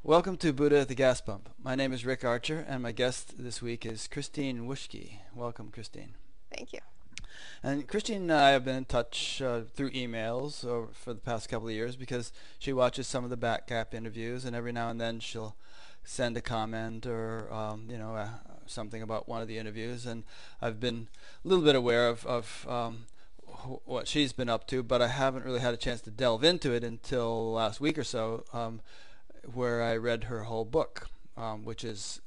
Welcome to Buddha at the Gas Pump. My name is Rick Archer, and my guest this week is Christine Wuschke. Welcome, Christine. Thank you. And Christine and I have been in touch through emails for the past couple of years because she watches some of the Back Gap interviews, and every now and then she'll send a comment or something about one of the interviews. And I've been a little bit aware of what she's been up to, but I haven't really had a chance to delve into it until last week or so, where I read her whole book, which is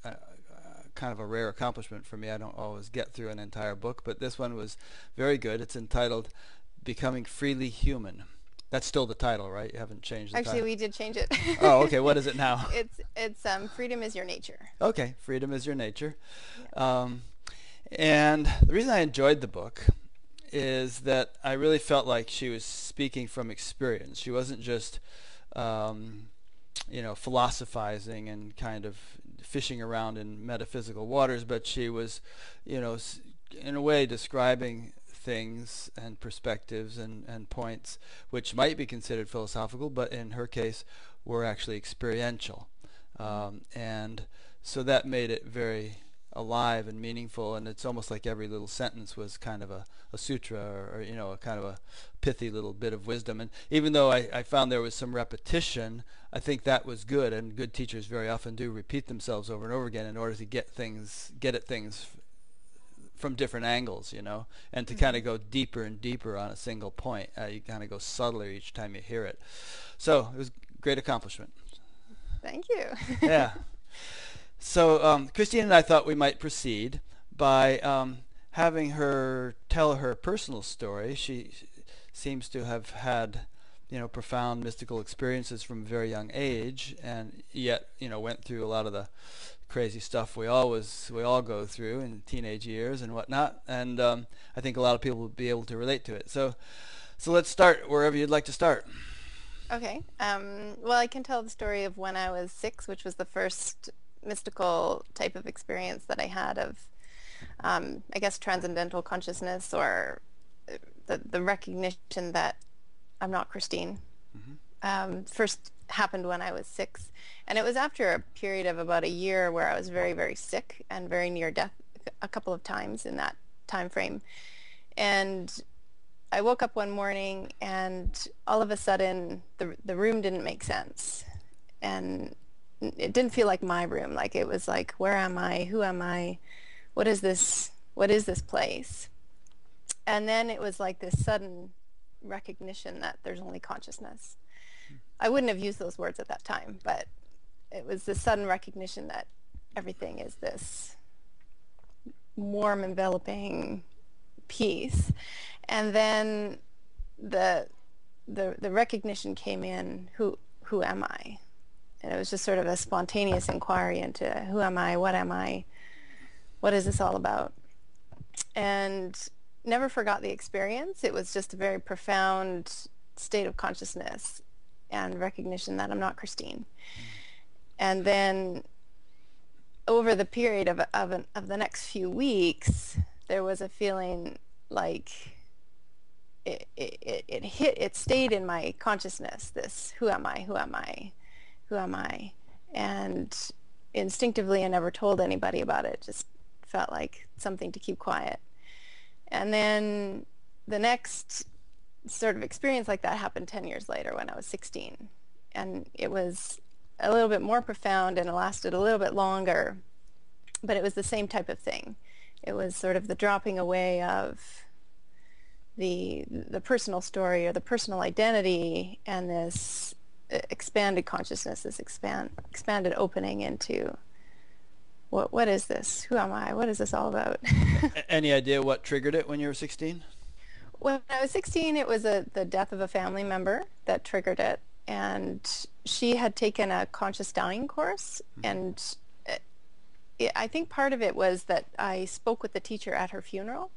kind of a rare accomplishment for me. I don't always get through an entire book, but this one was very good. It's entitled Becoming Freely Human. That's still the title, right? You haven't changed the Actually, title. we did change it. Oh, okay. What is it now? It's Freedom is Your Nature. Okay, Freedom is Your Nature. Yeah. And the reason I enjoyed the book is that I really felt like she was speaking from experience. She wasn't just philosophizing and kind of fishing around in metaphysical waters, but she was, in a way describing things and perspectives and points which might be considered philosophical, but in her case were actually experiential. And so that made it very alive and meaningful, and it's almost like every little sentence was kind of a sutra or a kind of a pithy little bit of wisdom. And even though I found there was some repetition, I think that was good, and good teachers very often do repeat themselves over and over again in order to get at things from different angles, and to kind of go deeper and deeper on a single point. You kind of go subtler each time you hear it. So it was a great accomplishment. Thank you. Yeah. So Christine and I thought we might proceed by having her tell her personal story. She seems to have had, profound mystical experiences from a very young age, and yet, went through a lot of the crazy stuff we all go through in teenage years and whatnot. And I think a lot of people will be able to relate to it. So let's start wherever you'd like to start. Okay. Well, I can tell the story of when I was 6, which was the first mystical type of experience that I had of, I guess, transcendental consciousness, or the recognition that I'm not Christine. First happened when I was 6, and it was after a period of about a year where I was very, very sick and very near death a couple of times in that time frame. And I woke up one morning, and all of a sudden the room didn't make sense, and it didn't feel like my room. Like, it was like, where am I? Who am I? What is this place? And then it was like this sudden recognition that there's only consciousness. I wouldn't have used those words at that time, but it was this sudden recognition that everything is this warm, enveloping peace. And then the recognition came in, who am I? And it was just sort of a spontaneous inquiry into who am I, what is this all about? And never forgot the experience. It was just a very profound state of consciousness and recognition that I'm not Christine. And then over the period of the next few weeks, there was a feeling like it stayed in my consciousness, this who am I? And instinctively, I never told anybody about it. Just felt like something to keep quiet. And then the next sort of experience like that happened 10 years later when I was 16. And it was a little bit more profound, and it lasted a little bit longer, but it was the same type of thing. It was sort of the dropping away of the personal story or the personal identity, and this expanded consciousness, this expanded opening into what is this? Who am I? What is this all about? Any idea what triggered it when you were 16? When I was 16, it was the death of a family member that triggered it, and she had taken a conscious dying course, and I think part of it was that I spoke with the teacher at her funeral,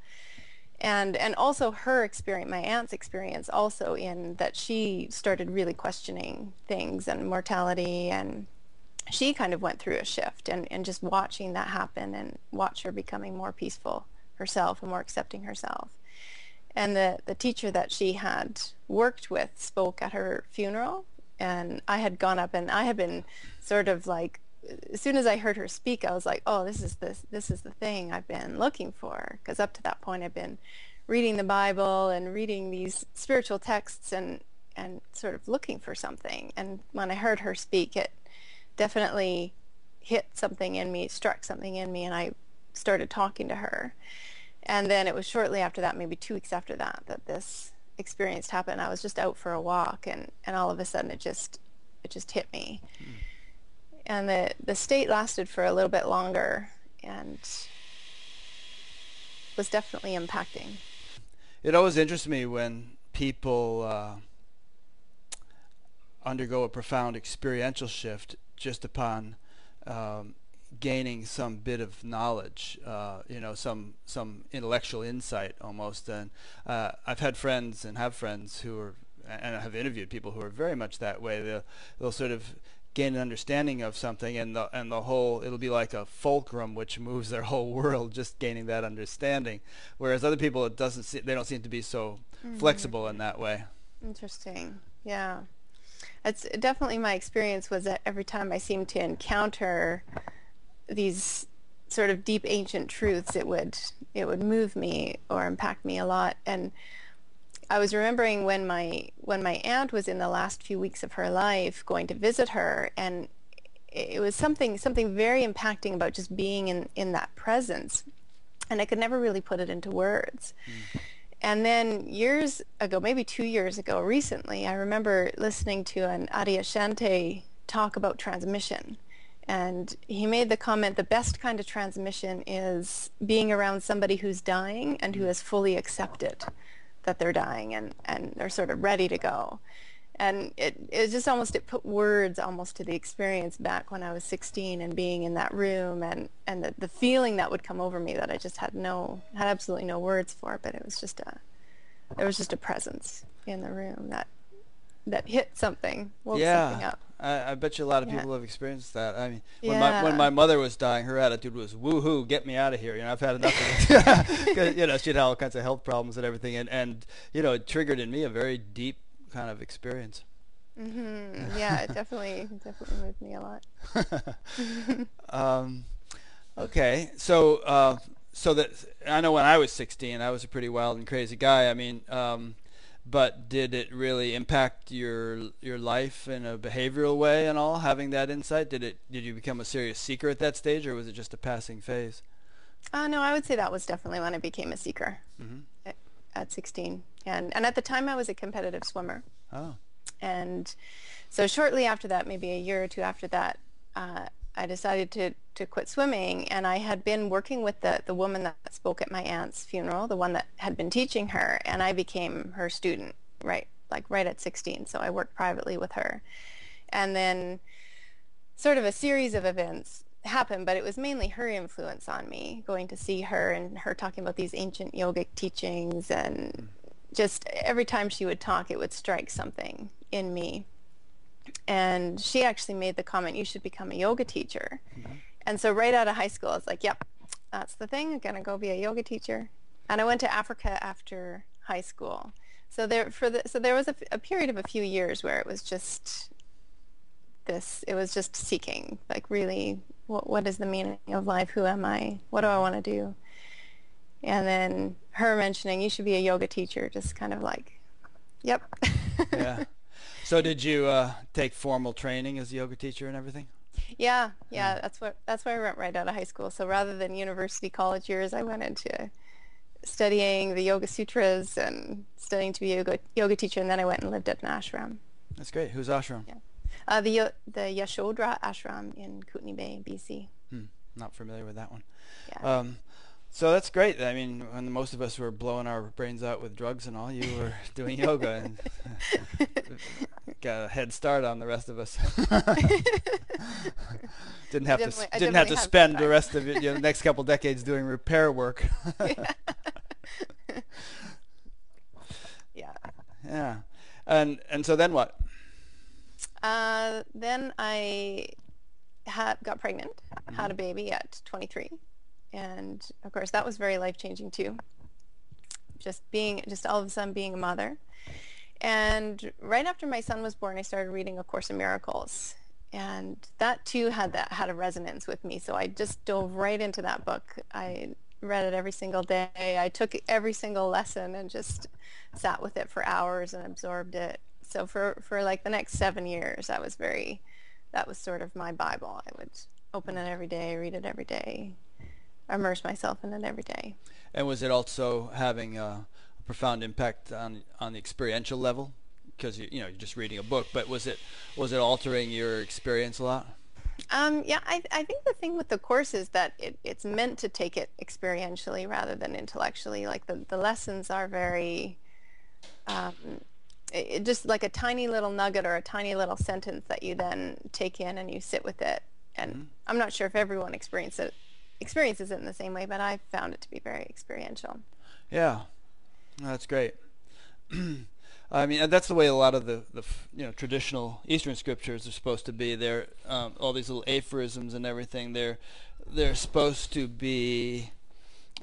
and also her experience, my aunt's experience also, in that she started really questioning things and mortality, and she kind of went through a shift, and just watching that happen and watch her becoming more peaceful herself and more accepting herself. And the teacher that she had worked with spoke at her funeral, And I had gone up and I had been sort of like, as soon as I heard her speak, I was like, oh, this is the thing I've been looking for. Because up to that point, I've been reading the Bible and reading these spiritual texts and sort of looking for something. And when I heard her speak, it definitely hit something in me, struck something in me, and I started talking to her. And then it was shortly after that, maybe 2 weeks after that, that this experience happened. I was just out for a walk, and all of a sudden it just hit me. And the state lasted for a little bit longer and was definitely impacting. It always interests me when people undergo a profound experiential shift just upon gaining some bit of knowledge, some intellectual insight almost. And I've had friends and have friends who are, and I have interviewed people who are very much that way. They'll sort of gain an understanding of something, and the whole, it'll be like a fulcrum which moves their whole world, just gaining that understanding. Whereas other people, they don't seem to be so flexible in that way. Interesting. Yeah. It's definitely my experience was that every time I seemed to encounter these sort of deep ancient truths, it would move me or impact me a lot. And I was remembering when my aunt was in the last few weeks of her life, going to visit her, and it was something very impacting about just being in that presence, and I could never really put it into words. And then years ago, maybe 2 years ago, recently, I remember listening to an Adyashanti talk about transmission. And he made the comment, the best kind of transmission is being around somebody who's dying and who has fully accepted that they're dying and they're sort of ready to go. And it put words almost to the experience back when I was 16 and being in that room and the feeling that would come over me that I just had absolutely no words for, but there was just a presence in the room that hit something, woke something up. I bet you a lot of people have experienced that. I mean, when my mother was dying, her attitude was "woohoo, get me out of here." I've had enough of it. 'Cause, she had all kinds of health problems and everything, and it triggered in me a very deep kind of experience. Yeah, it definitely moved me a lot. Okay, so that I know when I was 16, I was a pretty wild and crazy guy. I mean. But did it really impact your life in a behavioral way and all, having that insight? Did you become a serious seeker at that stage, or was it just a passing phase? No, I would say that was definitely when I became a seeker at 16. And at the time I was a competitive swimmer. Oh. And so shortly after that, maybe a year or two after that, I decided to quit swimming, and I had been working with the woman that spoke at my aunt's funeral, the one that had been teaching her, and I became her student right at 16. So I worked privately with her. And then sort of a series of events happened, but it was mainly her influence on me, going to see her and her talking about these ancient yogic teachings, and just every time she would talk, it would strike something in me. And she actually made the comment, you should become a yoga teacher. And so right out of high school, I was like, yep, that's the thing. I'm going to go be a yoga teacher. And I went to Africa after high school. So there was a period of a few years where it was just seeking, like really, what is the meaning of life? Who am I? What do I want to do? And then her mentioning, you should be a yoga teacher, just kind of like, yep. Yeah. So did you take formal training as a yoga teacher and everything? Yeah. That's where I went right out of high school. So rather than university college years, I went into studying the Yoga Sutras and studying to be a yoga teacher, and then I went and lived at an ashram. That's great. Whose ashram? Yeah. The Yashodhara ashram in Kootenay Bay, BC. Not familiar with that one. Yeah. So that's great. I mean, when most of us were blowing our brains out with drugs and all, you were doing yoga and got a head start on the rest of us. Didn't have to spend the rest of the next couple decades doing repair work. Yeah. And so then what? Then I got pregnant, had a baby at 23. And of course that was very life-changing too. Just all of a sudden being a mother. And right after my son was born, I started reading A Course in Miracles. And that too had a resonance with me. So I just dove right into that book. I read it every single day. I took every single lesson and just sat with it for hours and absorbed it. So for like the next 7 years, that was sort of my Bible. I would open it every day, read it every day, immerse myself in it every day. And was it also having a profound impact on the experiential level? Because you're just reading a book, but was it altering your experience a lot? Yeah, I think the thing with the course is that it's meant to take it experientially rather than intellectually. Like the lessons are very, um, just like a tiny little nugget or a tiny little sentence that you then take in and you sit with it. And Hmm. I'm not sure if everyone experiences it in the same way, but I found it to be very experiential. Yeah, that's great. I mean, and that's the way a lot of the traditional Eastern scriptures are supposed to be. They're all these little aphorisms and everything. They're supposed to be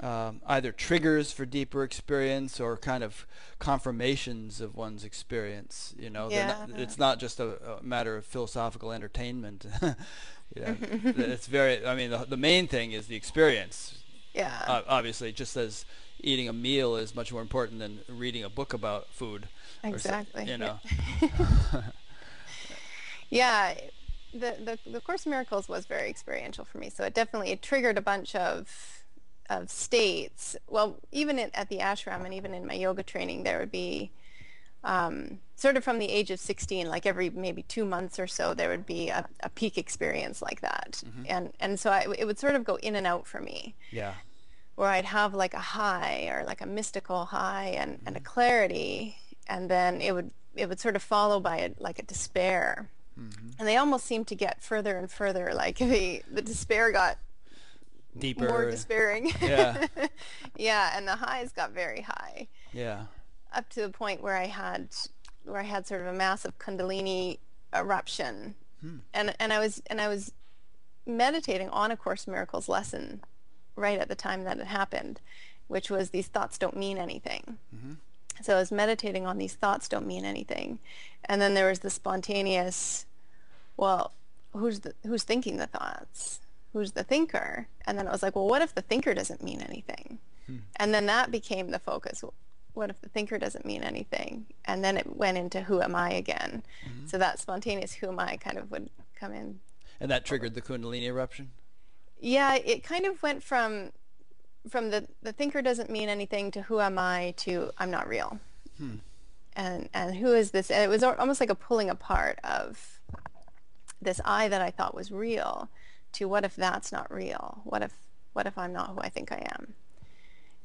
either triggers for deeper experience or kind of confirmations of one's experience. Yeah. It's not just a matter of philosophical entertainment. It's very. I mean, the main thing is the experience. Yeah, Obviously, just as eating a meal is much more important than reading a book about food, or exactly. you know. Yeah, the Course in Miracles was very experiential for me. So it triggered a bunch of states. Well, even at the ashram and even in my yoga training, there would be sort of from the age of 16, like every maybe 2 months or so, there would be a peak experience like that. Hmm. And so it would sort of go in and out for me, Yeah. where I'd have like a high or like a mystical high and a Hmm. clarity, and then it would sort of follow by like a despair. Hmm. And they almost seemed to get further and further, like the despair got more Deeper. despairing. Yeah. Yeah, and the highs got very high, Yeah. up to the point where I had sort of a massive Kundalini eruption, Hmm. and I was meditating on A Course in Miracles lesson right at the time that it happened, which was these thoughts don't mean anything. Hmm. So I was meditating on these thoughts don't mean anything, and then there was the spontaneous, well, who's thinking the thoughts? Who's the thinker? And then I was like, well, what if the thinker doesn't mean anything? Hmm. And then that became the focus. What if the thinker doesn't mean anything? And then it went into who am I again? Hmm. So that spontaneous who am I kind of would come in. And that triggered the Kundalini eruption. Yeah, it kind of went from the thinker doesn't mean anything to who am I to I'm not real. Hmm. And who is this? And it was almost like a pulling apart of this I that I thought was real to what if that's not real? What if I'm not who I think I am?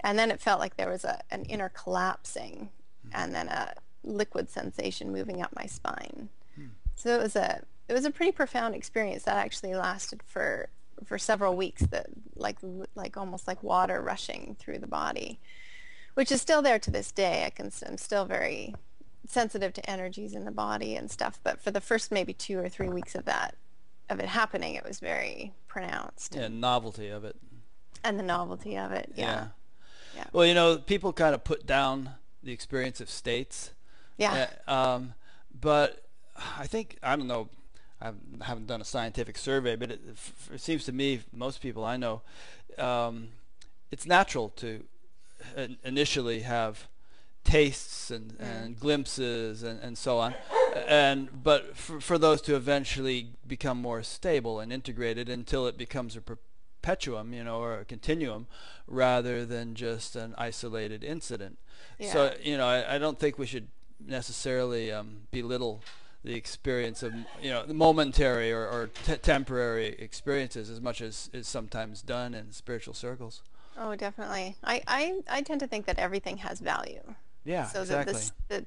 And then it felt like there was an inner collapsing Hmm. and then a liquid sensation moving up my spine. Hmm. So it was a pretty profound experience that actually lasted for several weeks, that like almost like water rushing through the body, which is still there to this day. I'm still very sensitive to energies in the body and stuff, but for the first maybe 2 or 3 weeks of it happening, it was very pronounced, Yeah, novelty of it. and the novelty of it. Yeah. Yeah. Yeah. Well, people kind of put down the experience of states. Yeah. But I don't know, I haven't done a scientific survey, but it seems to me, most people I know, it's natural to initially have tastes and glimpses and so on, but for those to eventually become more stable and integrated until it becomes a perpetuum, or a continuum, rather than just an isolated incident. Yeah. So, I don't think we should necessarily belittle the experience of the momentary or temporary experiences as much as is sometimes done in spiritual circles. Oh, definitely. I tend to think that everything has value. Yeah, So exactly.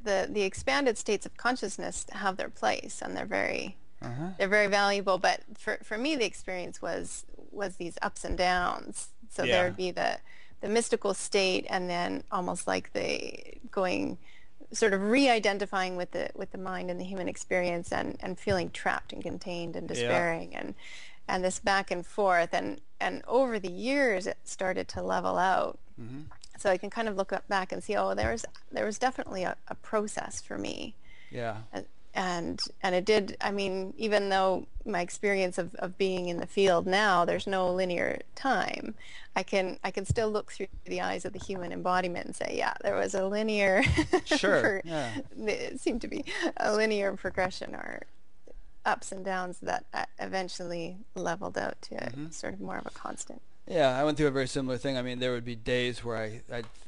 the expanded states of consciousness have their place, and Uh-huh. they're very valuable. But for me, the experience was these ups and downs. So there Yeah. would be the mystical state, and then almost like the going sort of re-identifying with the mind and the human experience, and feeling trapped and contained and Yeah. despairing, and this back and forth, and over the years it started to level out. Mm-hmm. So I can kind of look back and see, oh, there was definitely a process for me. Yeah. And it did, I mean, even though my experience of being in the field now, there's no linear time, I can still look through the eyes of the human embodiment and say, yeah, there was a linear Sure. Yeah. it seemed to be a linear progression, or ups and downs that eventually leveled out to sort of more of a constant. Yeah, I went through a very similar thing. I mean, there would be days where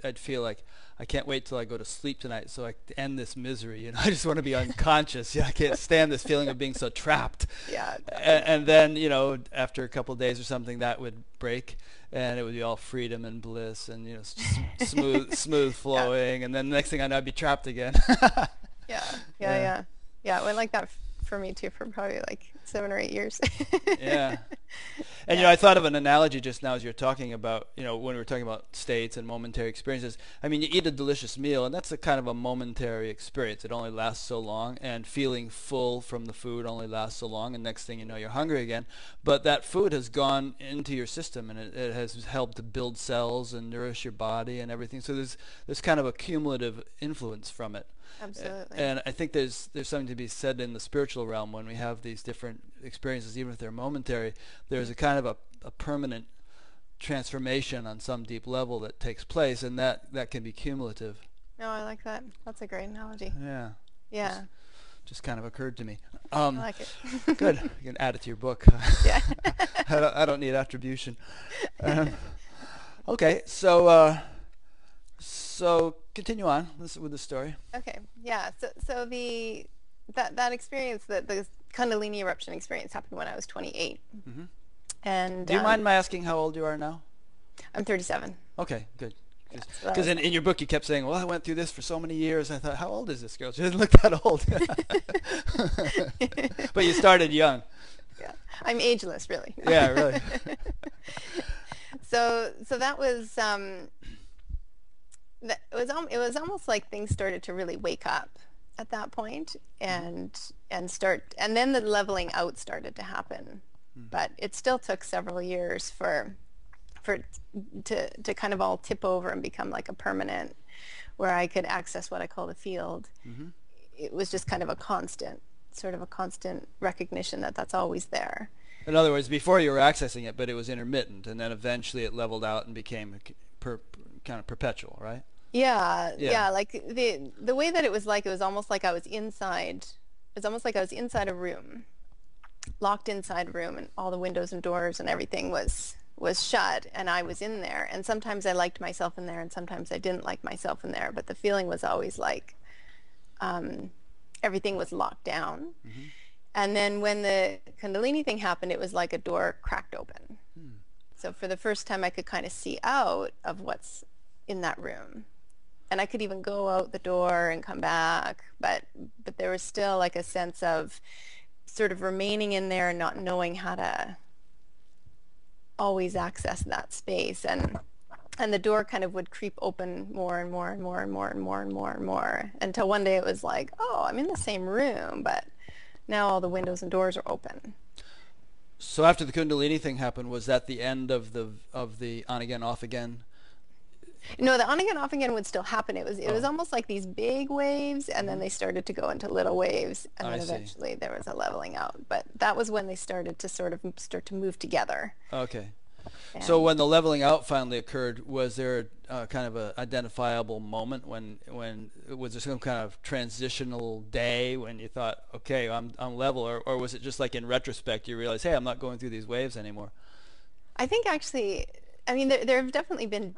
I'd feel like I can't wait till I go to sleep tonight so I can end this misery. You know, I just want to be unconscious. Yeah, I can't stand this feeling of being so trapped. Yeah. And then, you know, after a couple of days or something, that would break, and it would be all freedom and bliss, and, you know, smooth flowing. And then the next thing I know, I'd be trapped again. Yeah. It went like that for me too for probably like 7 or 8 years. Yeah. And, you know, I thought of an analogy just now as you're talking about, you know, when we were talking about states and momentary experiences. I mean, you eat a delicious meal, and that's a kind of a momentary experience. It only lasts so long, and feeling full from the food only lasts so long, and next thing you know, you're hungry again. But that food has gone into your system, and it has helped to build cells and nourish your body and everything. So there's kind of a cumulative influence from it. Absolutely. And I think there's something to be said in the spiritual realm when we have these different experiences, even if they're momentary. There's a kind of a permanent transformation on some deep level that takes place, and that can be cumulative. No, I like that. That's a great analogy. Yeah. Yeah. Just kind of occurred to me. I like it. Good. You can add it to your book. Yeah. I don't need attribution. Okay, so continue on with the story. Okay. Yeah. So that experience, the Kundalini eruption experience, happened when I was 28. Mm-hmm. And do you mind my asking how old you are now? I'm 37. Okay, good. Yeah, Because in your book you kept saying, well, I went through this for so many years. I thought, how old is this girl? She doesn't look that old. But you started young. Yeah. I'm ageless, really. Yeah, really. So that was it was almost like things started to really wake up at that point, and then the leveling out started to happen. But it still took several years to kind of all tip over and become like a permanent, where I could access what I call the field. Mm-hmm. It was just kind of a constant recognition that that's always there. In other words, before you were accessing it, but it was intermittent, and then eventually it leveled out and became kind of perpetual, right? Yeah. Like the way that it was almost like I was inside. It's almost like I was inside a room, locked inside a room, and all the windows and doors and everything was shut, and I was in there. And sometimes I liked myself in there, and sometimes I didn't like myself in there. But the feeling was always like everything was locked down. Mm-hmm. And then when the Kundalini thing happened, it was like a door cracked open. So for the first time, I could kind of see out of what's in that room. And I could even go out the door and come back, but there was still like a sense of sort of remaining in there and not knowing how to always access that space. And the door kind of would creep open more and more and more and more and more and more and more, until one day it was like, oh, I'm in the same room, but now all the windows and doors are open. So after the Kundalini thing happened, was that the end of the on again, off again? No, the on again, off again would still happen. It was almost like these big waves, and then they started to go into little waves, and then eventually there was a leveling out. But that was when they started to move together. Okay. So when the leveling out finally occurred, was there kind of an identifiable moment when was there some kind of transitional day when you thought, okay, I'm level, or was it just like in retrospect you realize, hey, I'm not going through these waves anymore? I think actually, I mean, there have definitely been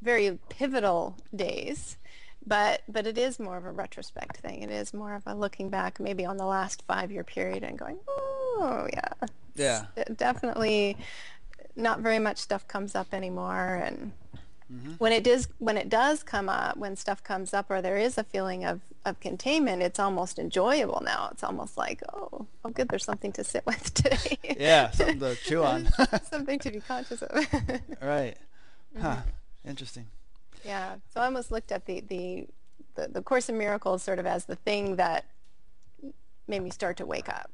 very pivotal days, but it is more of a retrospect thing. It is more of a looking back maybe on the last 5-year period and going, oh yeah, definitely not very much stuff comes up anymore. And when it does come up, when stuff comes up or there is a feeling of containment, it's almost enjoyable now. It's almost like, oh good, there's something to sit with today. Yeah, something to chew on. Something to be conscious of. Right. Huh. Interesting. Yeah. So I almost looked at the Course in Miracles sort of as the thing that made me start to wake up.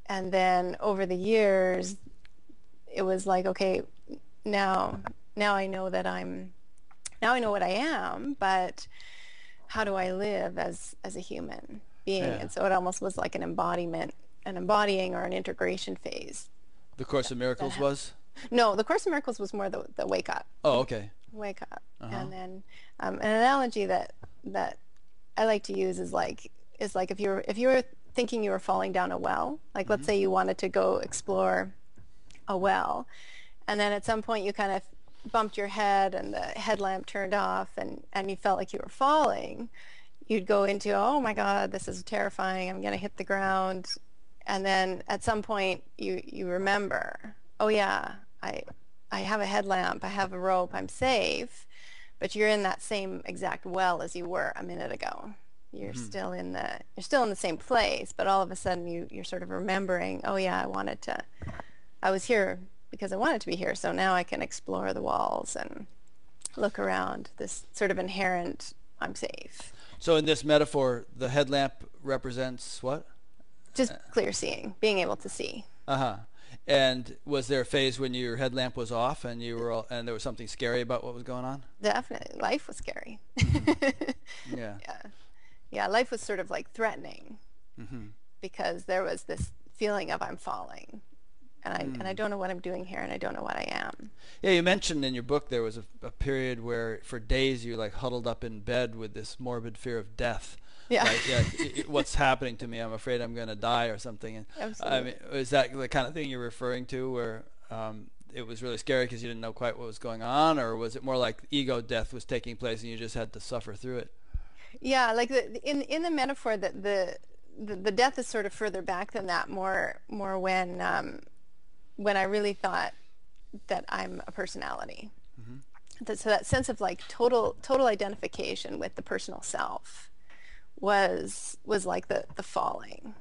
And then over the years, it was like, okay, now I know that now I know what I am, but how do I live as a human being? Yeah. And so it almost was like an embodying or an integration phase The Course in that Miracles happened. was? No, the Course in Miracles was more the Oh, okay. wake up, Uh-huh. and then an analogy that I like to use is like if you were thinking you were falling down a well, like let's Hmm. say you wanted to go explore a well, and then at some point you kind of bumped your head and the headlamp turned off and you felt like you were falling, you'd go into, oh my God, this is terrifying. I'm going to hit the ground. And then at some point you remember, oh yeah, I, I have a headlamp, I have a rope, I'm safe, but you're in that same exact well as you were a minute ago. Hmm. You're still in the same place, but all of a sudden you're sort of remembering, oh yeah, I was here because I wanted to be here, so now I can explore the walls and look around. This sort of inherent, I'm safe. So in this metaphor, the headlamp represents what? Just clear seeing, being able to see. Uh-huh. And was there a phase when your headlamp was off and and there was something scary about what was going on? Definitely, life was scary. Hmm. Yeah. Yeah, yeah, life was sort of like threatening Hmm. because there was this feeling of I'm falling, and I Mm. don't know what I'm doing here, and I don't know what I am. Yeah, you mentioned in your book there was a period where for days you like huddled up in bed with this morbid fear of death. Yeah, Like, yeah, what's happening to me? I'm afraid I'm going to die or something. And I mean, absolutely. is that the kind of thing you're referring to, where it was really scary because you didn't know quite what was going on, or was it more like ego death was taking place and you just had to suffer through it? Yeah, like in the metaphor that the death is sort of further back than that, more when I really thought that I'm a personality. Hmm. So that sense of like total identification with the personal self was like the falling.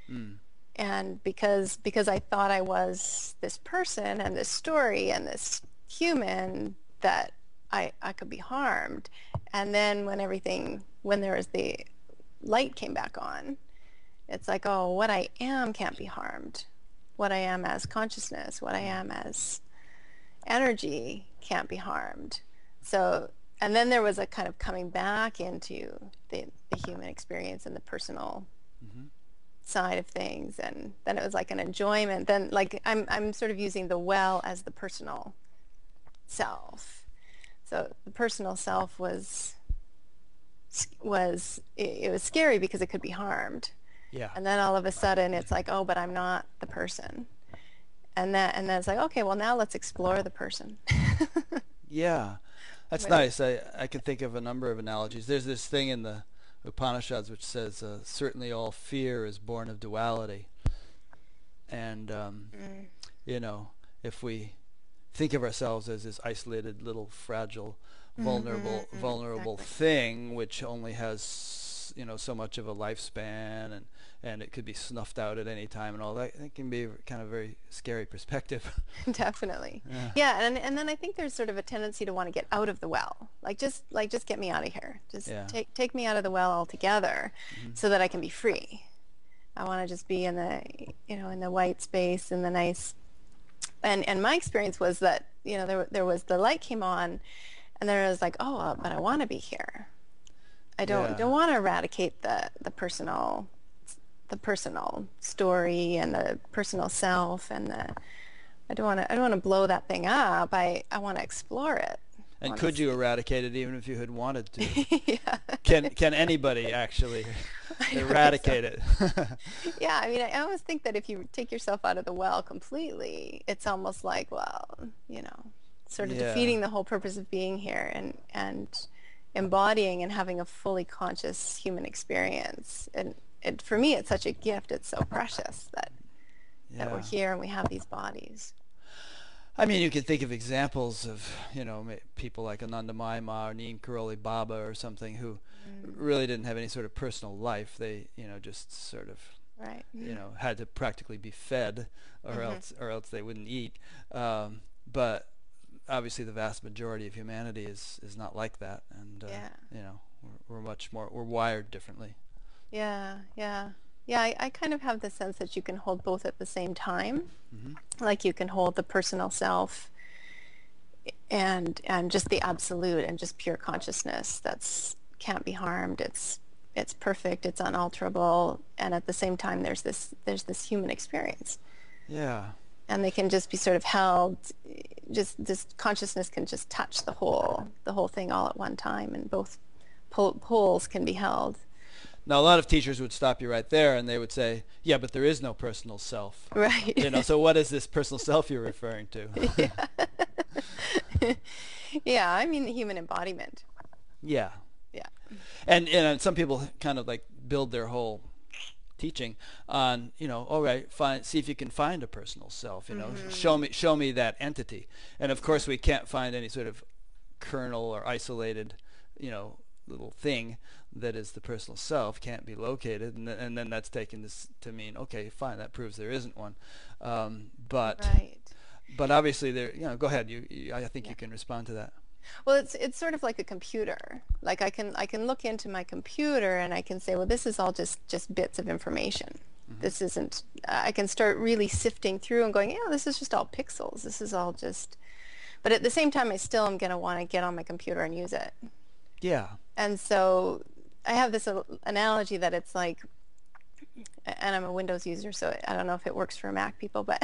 Mm. And because I thought I was this person and this story and this human, that I could be harmed. And then when there was the light came back on, it's like, oh, what I am can't be harmed. What I am as consciousness, what I am as energy can't be harmed. So, and then there was a kind of coming back into the human experience and the personal Hmm. side of things, and then it was like an enjoyment. Then like I'm sort of using the well as the personal self. So the personal self it was scary because it could be harmed. Yeah. And then all of a sudden it's like, oh, but I'm not the person. And then it's like, okay, well now let's explore the person. Yeah. That's Right. nice. I can think of a number of analogies. There's this thing in the Upanishads which says, certainly all fear is born of duality. And, Mm. you know, if we think of ourselves as this isolated little fragile vulnerable Exactly. thing which only has so much of a lifespan, and it could be snuffed out at any time and all that, it can be kind of very scary perspective. Definitely. Yeah. Yeah, and then I think there's sort of a tendency to want to get out of the well. Just get me out of here. Just Yeah. take me out of the well altogether Hmm. so that I can be free. I want to just be in in the white space, in the nice. And my experience was that, there was the light came on, and there was like, oh, but I want to be here. I Yeah. don't want to eradicate the personal story and the personal self, and I don't want to blow that thing up. I want to explore it. I And want to could you see. eradicate it even if you had wanted to? Yeah. Can anybody actually I don't think so. eradicate it? Yeah, I mean, I always think that if you take yourself out of the well completely, it's almost like, well, sort of Yeah. defeating the whole purpose of being here, and embodying and having a fully conscious human experience. And for me, it's such a gift. It's so precious that we're Yeah. here and we have these bodies. I mean, you can think of examples of, people like Anandamayi Ma or Neem Karoli Baba or something who Mm, really didn't have any sort of personal life. They, just sort of, right. had to practically be fed, or Hmm. else they wouldn't eat. But obviously, the vast majority of humanity is not like that, and Yeah. we're much more, we're wired differently. Yeah. Yeah. Yeah, I kind of have the sense that you can hold both at the same time. Hmm. Like you can hold the personal self and just the absolute and just pure consciousness that's can't be harmed. It's perfect, it's unalterable, and at the same time there's this human experience. Yeah. And they can just be sort of held, just this consciousness can just touch the whole thing all at one time, and both poles can be held. Now, a lot of teachers would stop you right there and they would say, yeah, but there is no personal self. Right. So what is this personal self you're referring to? Yeah, I mean human embodiment. Yeah. Yeah. And some people kind of like build their whole teaching on, all right, see if you can find a personal self, show me that entity. And of course we can't find any sort of kernel or isolated, little thing that is the personal self, can't be located, and then that's taken this to mean, okay, fine, that proves there isn't one. But Right. but obviously there, go ahead, I think Yeah. you can respond to that. Well, it's sort of like a computer. Like I can look into my computer and I can say, well, this is all just bits of information. Hmm. This isn't. I can start really sifting through and going, yeah, this is just all pixels. This is all just. But at the same time, I still am going to want to get on my computer and use it. Yeah. And so I have this analogy that it's like, and I'm a Windows user, so I don't know if it works for Mac people, but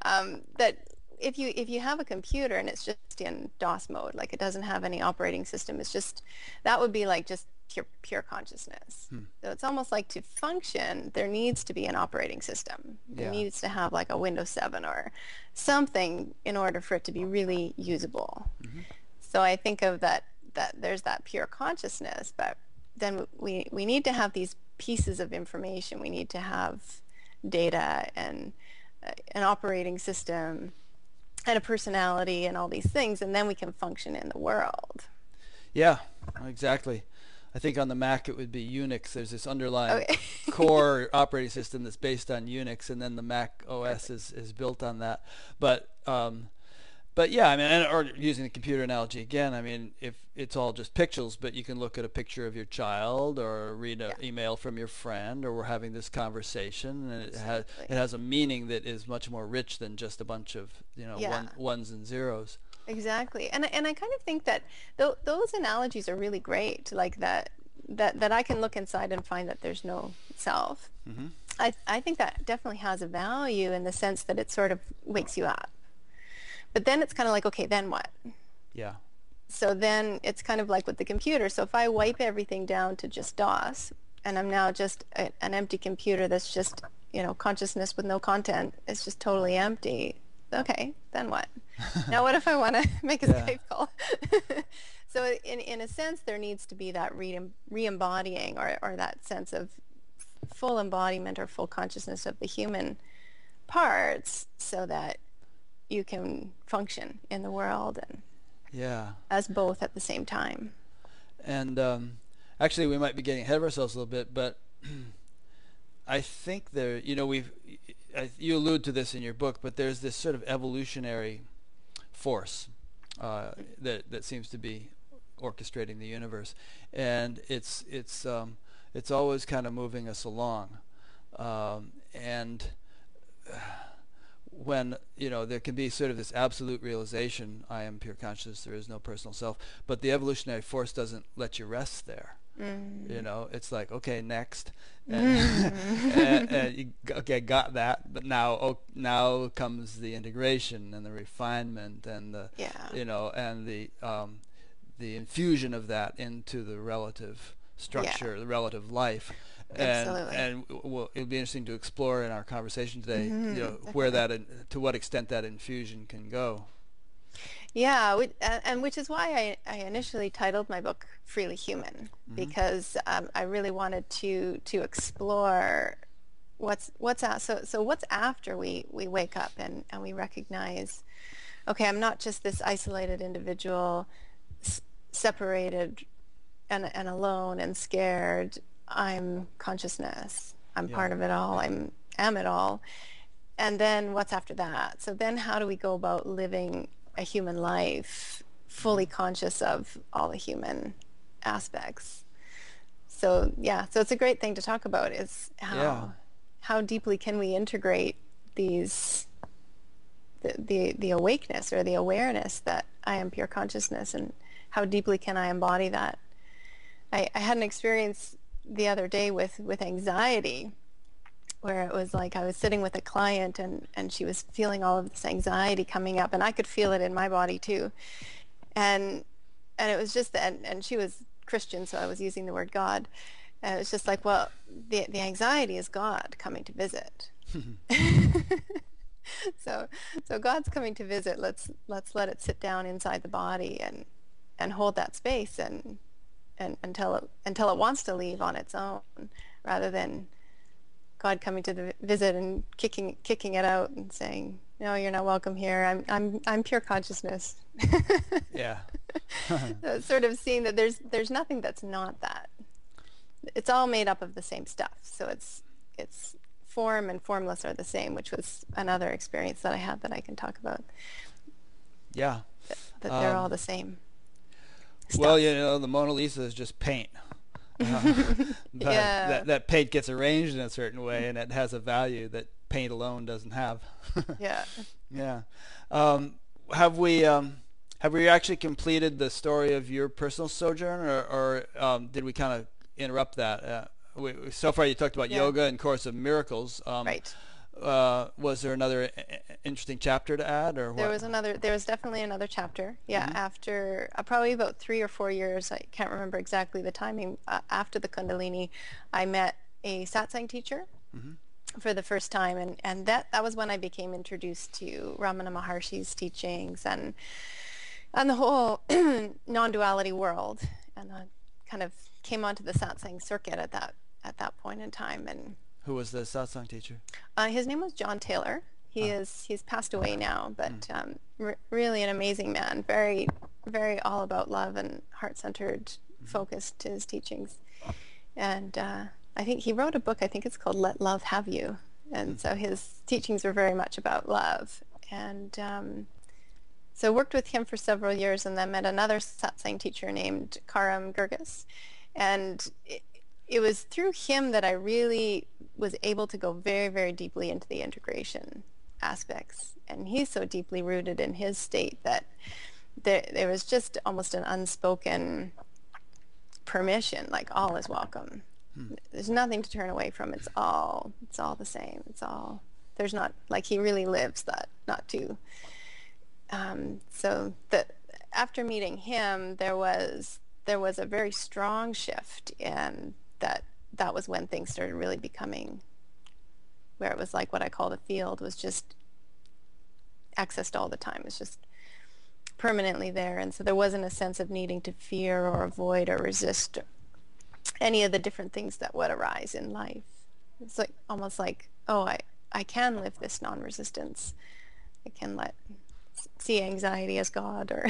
Hmm. that if you have a computer and it's just in DOS mode, like it doesn't have any operating system, it's just that would be like just pure consciousness. Hmm. So it's almost like to function, there needs to be an operating system. There Yeah. needs to have like a Windows 7 or something in order for it to be really usable. Hmm. So I think of that there's that pure consciousness, but then we need to have these pieces of information. We need to have data and an operating system and a personality and all these things, and then we can function in the world. Yeah, exactly. I think on the Mac it would be Unix. There's this underlying Okay. core operating system that's based on Unix, and then the Mac OS Perfect. is built on that. But yeah, I mean, or using the computer analogy again, I mean, if it's all just pixels, but you can look at a picture of your child or read an Yeah, email from your friend, or we're having this conversation, and it absolutely. has a meaning that is much more rich than just a bunch of Yeah, ones and zeros. exactly. And I kind of think that those analogies are really great, like that I can look inside and find that there's no self. Hmm. I think that definitely has a value in the sense that it sort of wakes you up. But then it's kind of like, okay, then what? Yeah. So then it's kind of like with the computer. So if I wipe everything down to just DOS, and I'm now just an empty computer that's just, consciousness with no content, it's just totally empty. Okay, then what? Now what if I want to make a Yeah. Skype call? So in a sense, there needs to be that re-embodying or that sense of full embodiment or full consciousness of the human parts so that you can function in the world and Yeah. as both at the same time. And actually, we might be getting ahead of ourselves a little bit, but I think you allude to this in your book, but there's this sort of evolutionary force that seems to be orchestrating the universe, and it's always kind of moving us along, and when there can be sort of this absolute realization, I am pure consciousness, there is no personal self, but the evolutionary force doesn't let you rest there. Mm. It's like, okay, next, and, Mm. okay, got that, but now comes the integration and the refinement and the Yeah, and the infusion of that into the relative yeah, structure, the relative life, absolutely. and it'll be interesting to explore in our conversation today, where Definitely. to what extent that infusion can go. Yeah, and which is why I initially titled my book Freely Human, Hmm. because I really wanted to explore so what's after we wake up and we recognize, okay, I'm not just this isolated individual, separated and alone and scared. I'm consciousness. I'm Yeah. part of it all. Am it all. And then what's after that? So then how do we go about living a human life fully Hmm. conscious of all the human aspects? So yeah, so it's a great thing to talk about is Yeah. how deeply can we integrate these the awakeness or the awareness that I am pure consciousness, and how deeply can I embody that. I had an experience the other day with anxiety where it was like I was sitting with a client and she was feeling all of this anxiety coming up, and I could feel it in my body too. And and it was just and she was Christian, so I was using the word God. And it was just like, well, the anxiety is God coming to visit. So so God's coming to visit. Let's let it sit down inside the body and hold that space and until it wants to leave on its own, rather than God coming to the visit and kicking it out and saying, no, you're not welcome here. I'm pure consciousness. Yeah. So sort of seeing that there's nothing that's not that. It's all made up of the same stuff. So it's form and formless are the same, which was another experience that I had that I can talk about. Yeah. That they're all the same Well, stuff. you know, the Mona Lisa is just paint. But Yeah, that paint gets arranged in a certain way, and it has a value that paint alone doesn't have. yeah. Yeah. Um, have we actually completed the story of your personal sojourn, or did we kind of interrupt that? So far, you talked about Yeah, yoga and Course of Miracles. right. Was there another interesting chapter to add, or what? There was definitely another chapter. Yeah, Hmm. after probably about 3 or 4 years, I can't remember exactly the timing, after the Kundalini, I met a satsang teacher Hmm. for the first time, and that was when I became introduced to Ramana Maharshi's teachings and the whole non-duality world, and I kind of came onto the satsang circuit at that point in time. And Who was the satsang teacher? his name was John Taylor. Ah. He's passed away now, Mm. but really an amazing man. Very very all about love and heart-centered, Hmm. focused to his teachings. And I think he wrote a book. I think it's called Let Love Have You. And so his teachings were very much about love. And so worked with him for several years, and then met another satsang teacher named Karam Gurgis. And it was through him that I really was able to go very, very deeply into the integration aspects. And he's so deeply rooted in his state that there was just almost an unspoken permission, like all is welcome. Hmm. There's nothing to turn away from. It's all the same. It's all, there's not, like he really lives that, not to. So that after meeting him, there was a very strong shift, and that was when things started really becoming where it was like what I call the field was just accessed all the time. It's just permanently there, and so there wasn't a sense of needing to fear or avoid or resist any of the different things that would arise in life. It's like almost like, oh, I can live this non-resistance. I can see anxiety as God, or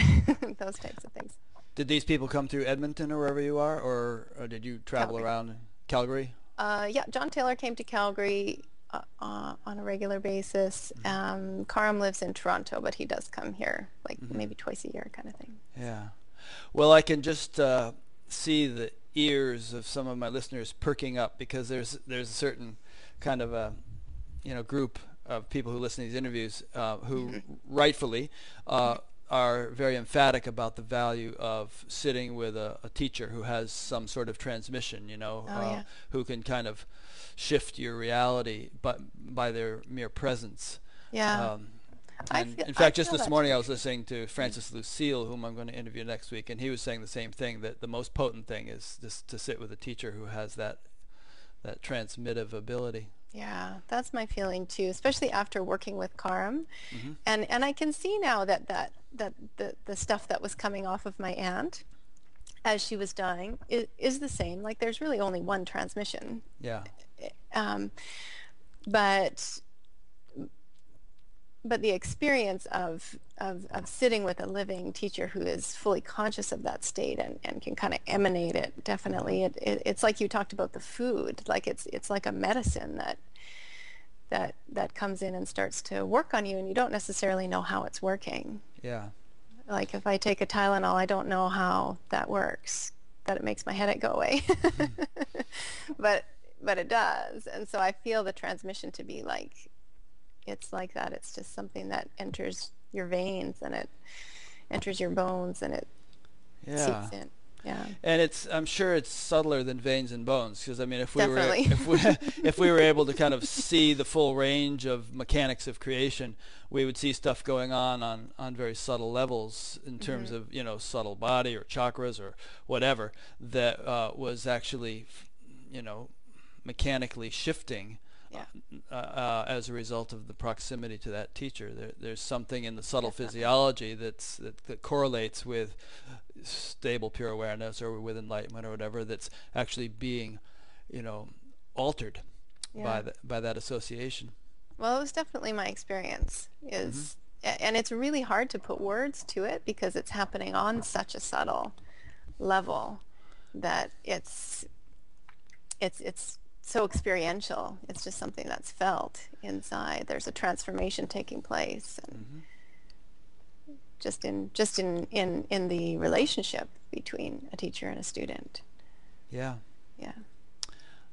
those types of things. Did these people come through Edmonton or wherever you are, or did you travel Calgary. around Calgary? Yeah, John Taylor came to Calgary on a regular basis. Karam lives in Toronto, but he does come here like Hmm. maybe twice a year kind of thing. Yeah. Well, I can just see the ears of some of my listeners perking up, because there's a certain kind of a group of people who listen to these interviews who rightfully are very emphatic about the value of sitting with a teacher who has some sort of transmission, Oh yeah. who can kind of shift your reality, but by their mere presence. Yeah. Um, I and feel in I fact, just feel this that morning too. I was listening to Francis Lucille, whom I'm going to interview next week, and he was saying the same thing, that the most potent thing is just to sit with a teacher who has that transmissive ability. Yeah, that's my feeling too, especially after working with Karam. Hmm. And I can see now that the stuff that was coming off of my aunt as she was dying is the same. Like there's really only one transmission. Yeah. Um, but but the experience of sitting with a living teacher who is fully conscious of that state and can kind of emanate it, definitely it's like you talked about the food, like it's like a medicine that comes in and starts to work on you, and you don't necessarily know how it's working. Yeah. Like if I take a Tylenol, I don't know how that works. that it makes my headache go away. but it does. And so I feel the transmission to be like, it's like that. It's just something that enters your veins and it enters your bones and it seeps in. Yeah. And I'm sure it's subtler than veins and bones, because I mean, if we Definitely. if we were able to kind of see the full range of mechanics of creation, we would see stuff going on very subtle levels in terms of, you know, subtle body or chakras or whatever that was actually, you know, mechanically shifting. Yeah. As a result of the proximity to that teacher. There's something in the subtle physiology that correlates with stable pure awareness or with enlightenment or whatever, that's actually being, you know, altered by that association. Well, it was definitely my experience. And it's really hard to put words to it because it's happening on such a subtle level that it's so experiential. It's just something that's felt inside. There's a transformation taking place, and just in the relationship between a teacher and a student. Yeah. Yeah.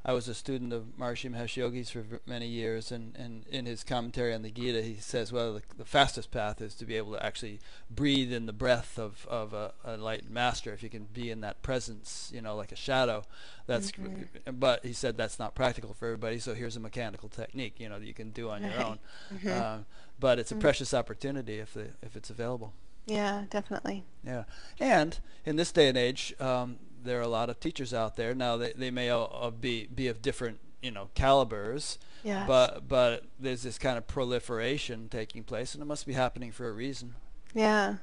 I was a student of Maharishi Mahesh Yogi's for many years, and in his commentary on the Gita, he says, well, the fastest path is to be able to actually breathe in the breath of a enlightened master. If you can be in that presence, you know, like a shadow, that's. But he said that's not practical for everybody. So here's a mechanical technique, you know, that you can do on your own. But it's a precious opportunity if it's available. Yeah, definitely. Yeah, and in this day and age, there are a lot of teachers out there. Now they may all be of different, you know, calibers, Yes. but there's this kind of proliferation taking place, and it must be happening for a reason. Yeah.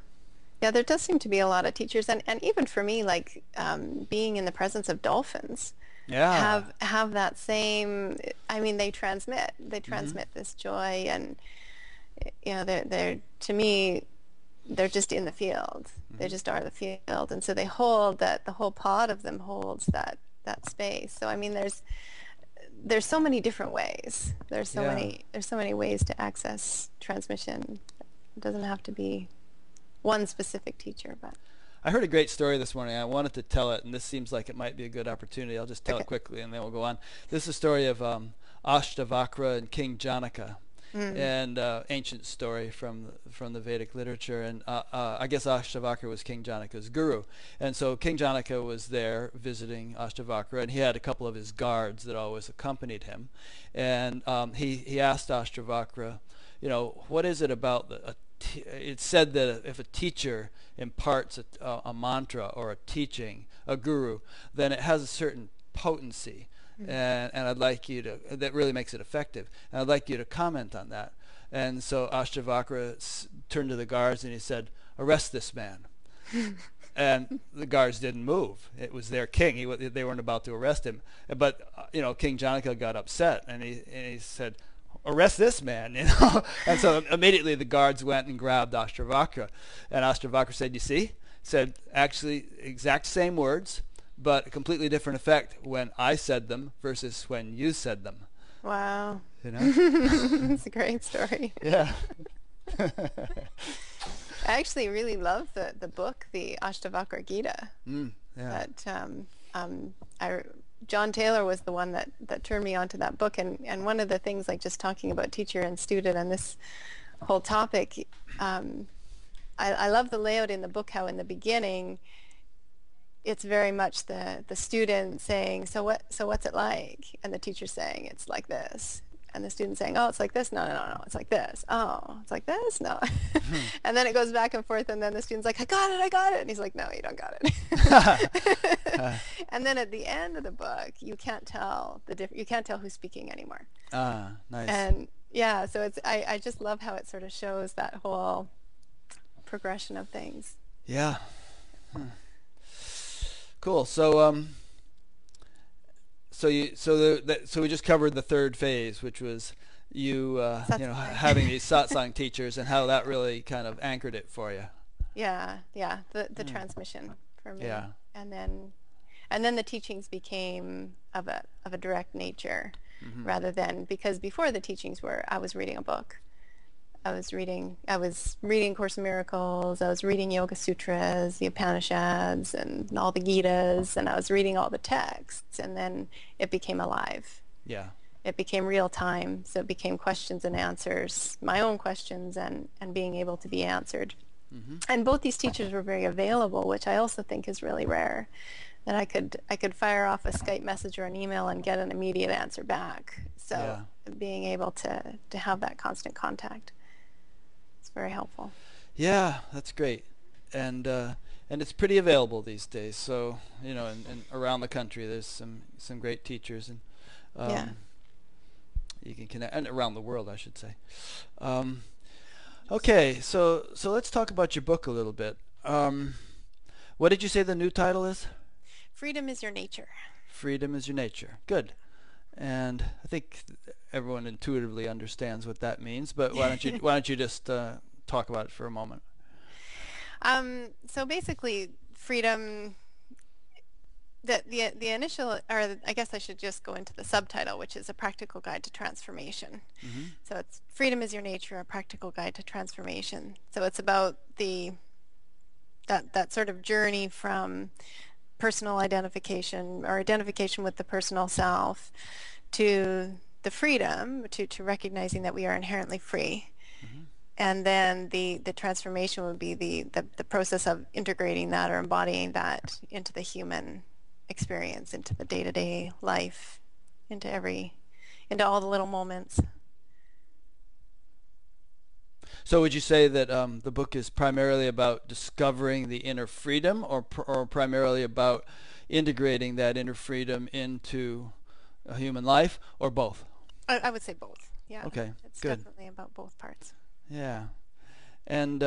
Yeah, there does seem to be a lot of teachers, and even for me, like being in the presence of dolphins, have that same. I mean, they transmit this joy, and you know, they're to me, they're just in the field. They just are the field, and so they hold that. The whole pod of them holds that space. So I mean, there's so many different ways. There's so many ways to access transmission. It doesn't have to be one specific teacher, but I heard a great story this morning. I wanted to tell it, and this seems like it might be a good opportunity. I'll just tell it quickly, and then we'll go on. This is a story of Ashtavakra and King Janaka, and ancient story from the Vedic literature. And I guess Ashtavakra was King Janaka's guru, and so King Janaka was there visiting Ashtavakra, and he had a couple of his guards that always accompanied him, and he asked Ashtavakra, you know, what is it about it's said that if a teacher imparts a mantra or a teaching, a guru, then it has a certain potency, and I'd like you to, that really makes it effective, and I'd like you to comment on that. And so Ashtavakra turned to the guards and he said, arrest this man. And the guards didn't move. It was their king. They weren't about to arrest him. But you know, King Janaka got upset, and he said, arrest this man, you know. And so immediately the guards went and grabbed Ashtavakra, and Ashtavakra said, you see, said actually exact same words, but a completely different effect when I said them versus when you said them. wow. You know. It's a great story. Yeah. I actually really love the book, the Ashtavakra Gita. Yeah. That John Taylor was the one that turned me onto that book, and one of the things, like just talking about teacher and student and this whole topic, I love the layout in the book, how in the beginning it's very much the student saying, so what's it like? And the teacher saying, it's like this. And the student saying, oh, it's like this. No, it's like this. Oh, it's like this. No. And then it goes back and forth, and then the student's like, I got it. And he's like, no, you don't got it. And then at the end of the book, you can't tell you can't tell who's speaking anymore. Ah, nice. And yeah, so I just love how it sort of shows that whole progression of things. Yeah. Cool. So So we just covered the third phase, which was you know, having these satsang teachers and how that really kind of anchored it for you. Yeah, the transmission for me. Yeah. And then the teachings became of a direct nature, rather than, because before the teachings were, I was reading a book, I was reading Course in Miracles, I was reading Yoga Sutras, the Upanishads, and all the Gitas, and I was reading all the texts, and then it became alive. Yeah. It became real time, so it became questions and answers, my own questions and being able to be answered. Mm-hmm. And both these teachers were very available, which I also think is really rare. That I could fire off a Skype message or an email and get an immediate answer back. So Yeah. being able to have that constant contact, it's very helpful. Yeah, that's great. And it's pretty available these days. So, you know, and around the country there's some great teachers, and Yeah. you can connect, and around the world, I should say. Okay, so let's talk about your book a little bit. What did you say the new title is? Freedom is your nature. Freedom is your nature. Good. And I think everyone intuitively understands what that means, but why don't you just talk about it for a moment? So basically, freedom. The initial, or I guess I should just go into the subtitle, which is A Practical Guide to Transformation. Mm-hmm. So it's Freedom is Your Nature, A Practical Guide to Transformation. So it's about that sort of journey from personal identification or identification with the personal self to the freedom, to recognizing that we are inherently free. Mm-hmm. And then the transformation would be the process of integrating that or embodying that into the human experience, into the day-to-day life, into all the little moments. So would you say that the book is primarily about discovering the inner freedom, or primarily about integrating that inner freedom into a human life, or both? I would say both. Yeah. Okay, It's good. definitely about both parts. Yeah. And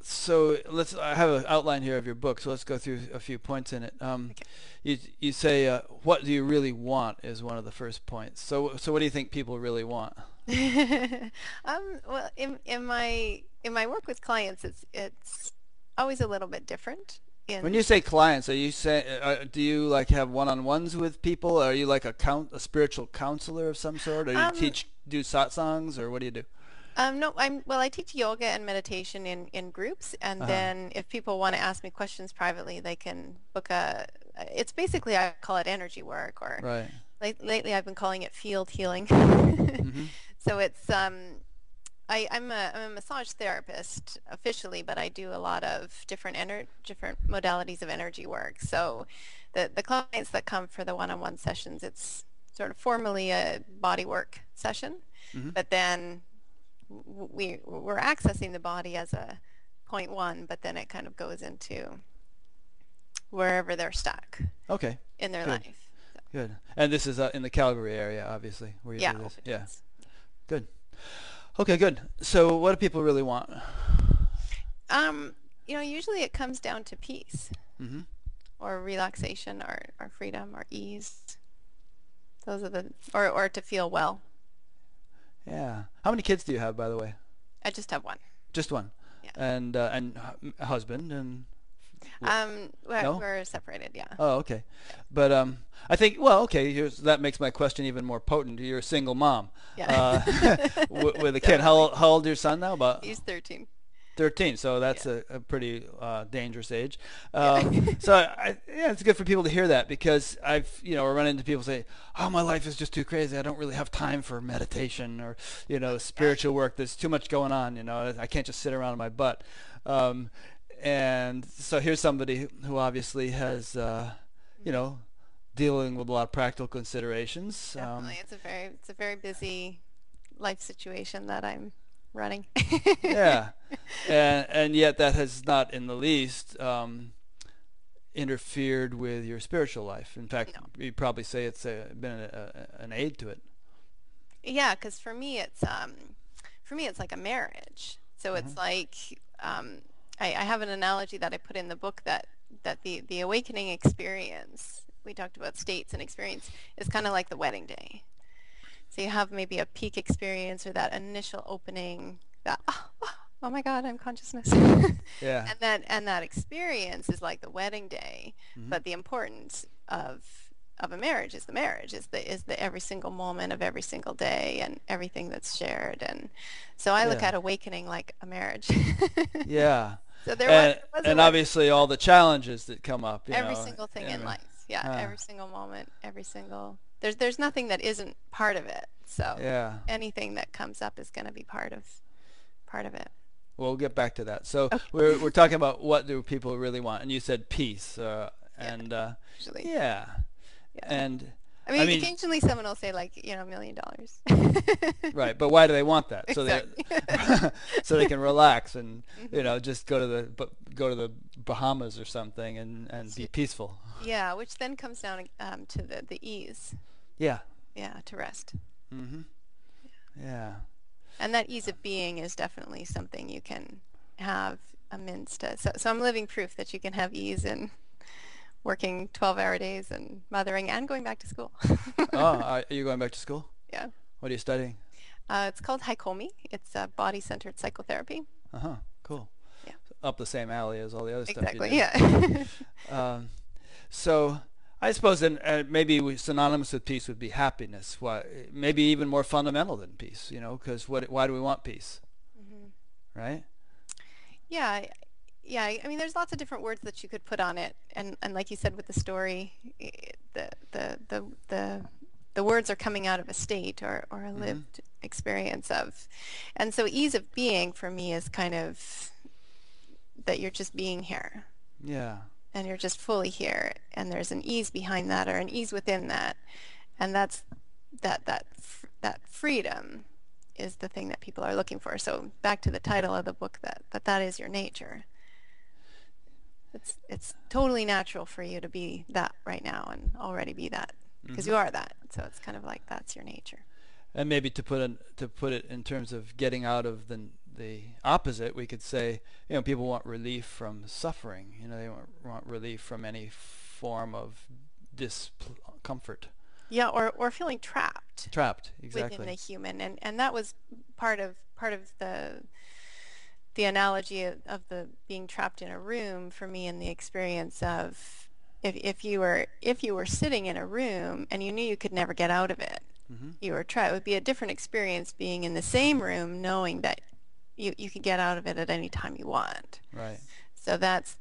so I have an outline here of your book, so let's go through a few points in it. Okay. You say, what do you really want, is one of the first points. So what do you think people really want? Well, in my work with clients, it's always a little bit different. When you say clients, are you do you like have one-on-ones with people? Are you like a spiritual counselor of some sort, or you do satsangs, or what do you do? No, I teach yoga and meditation in groups, and then if people want to ask me questions privately, they can book it's basically, I call it energy work, or Right. lately I've been calling it field healing. Mm-hmm. So it's I'm a massage therapist officially, but I do a lot of different modalities of energy work. So the clients that come for the one-on-one sessions, it's sort of formally a body work session, Mm-hmm. but then we're accessing the body as a point one, but then it kind of goes into wherever they're stuck Okay. in their Good. life. So, Good. And this is in the Calgary area, obviously, where you yeah, do this. open Yeah. doors. Good. Okay, good. So what do people really want? Usually it comes down to peace, Mm-hmm. or relaxation, or freedom, or ease. Those are or to feel well. Yeah. How many kids do you have, by the way? I just have one. Just one. Yeah. And a husband and. No? We're separated, yeah. Oh, okay. But I think, well, okay, that makes my question even more potent. You're a single mom. Yeah. With a kid. How old is your son now? About He's 13. 13, so that's Yeah. a pretty dangerous age. Yeah. So it's good for people to hear that, because I've run into people say, "Oh, my life is just too crazy. I don't really have time for meditation or spiritual work. There's too much going on. I can't just sit around on my butt." And so here's somebody who obviously has dealing with a lot of practical considerations. Definitely. It's a very busy life situation that I'm running. Yeah, and yet that has not in the least interfered with your spiritual life. In fact, No. you'd probably say it's been an aid to it. Yeah, because for me it's like a marriage. So it's like I have an analogy that I put in the book that the awakening experience, we talked about states and experience, is kind of like the wedding day. So you have maybe a peak experience, or that initial opening, that oh my God, I'm consciousness. Yeah. And that experience is like the wedding day, Mm-hmm. but the importance of of a marriage is the marriage, is the every single moment of every single day and everything that's shared. And so I look Yeah. at awakening like a marriage. Yeah. So And there was a and wedding. obviously all the challenges that come up, Every single thing in and life. Yeah, uh, every single moment, every single there's nothing that isn't part of it. So yeah. anything that comes up is going to be part of it. We'll get back to that. So Okay. we're talking about what do people really want, and you said peace, Yeah, and usually. yeah, Yeah. and I I mean, mean, occasionally someone will say like, $1 million. right, but why do they want that? So they Exactly. so they can relax and Hmm. just go to the Bahamas or something and be peaceful. Yeah, which then comes down to the ease. Yeah. Yeah, to rest. Mhm. Yeah. And that ease of being is definitely something you can have amidst it. So I'm living proof that you can have ease in working 12-hour days and mothering and going back to school. Oh, are you going back to school? Yeah. What are you studying? It's called Haikomi. It's body-centered psychotherapy. Uh-huh. Cool. Yeah, Up the same alley as all the other stuff you exactly. do. Yeah. Um, so I suppose then maybe synonymous with peace would be happiness. Why, maybe even more fundamental than peace, because why do we want peace, Hmm. right? Yeah, yeah. I mean, there's lots of different words that you could put on it, and like you said with the story, the words are coming out of a state or a Hmm. lived experience of, and so ease of being for me is kind of that you're just being here Yeah. and you're just fully here, and there's an ease behind that or an ease within that, and that's that freedom is the thing that people are looking for. So back to the title of the book, that is your nature. It's totally natural for you to be that right now and already be that because Hmm. you are that. So it's kind of like that's your nature. And maybe to put it in terms of getting out of the opposite, we could say, people want relief from suffering. They want relief from any form of discomfort. Yeah, or feeling trapped Trapped, within the exactly. human, and that was part of the analogy of the being trapped in a room for me in the experience of if you were sitting in a room and you knew you could never get out of it, Hmm. you were trapped. It would be a different experience being in the same room knowing that you could get out of it at any time you want. Right. So that's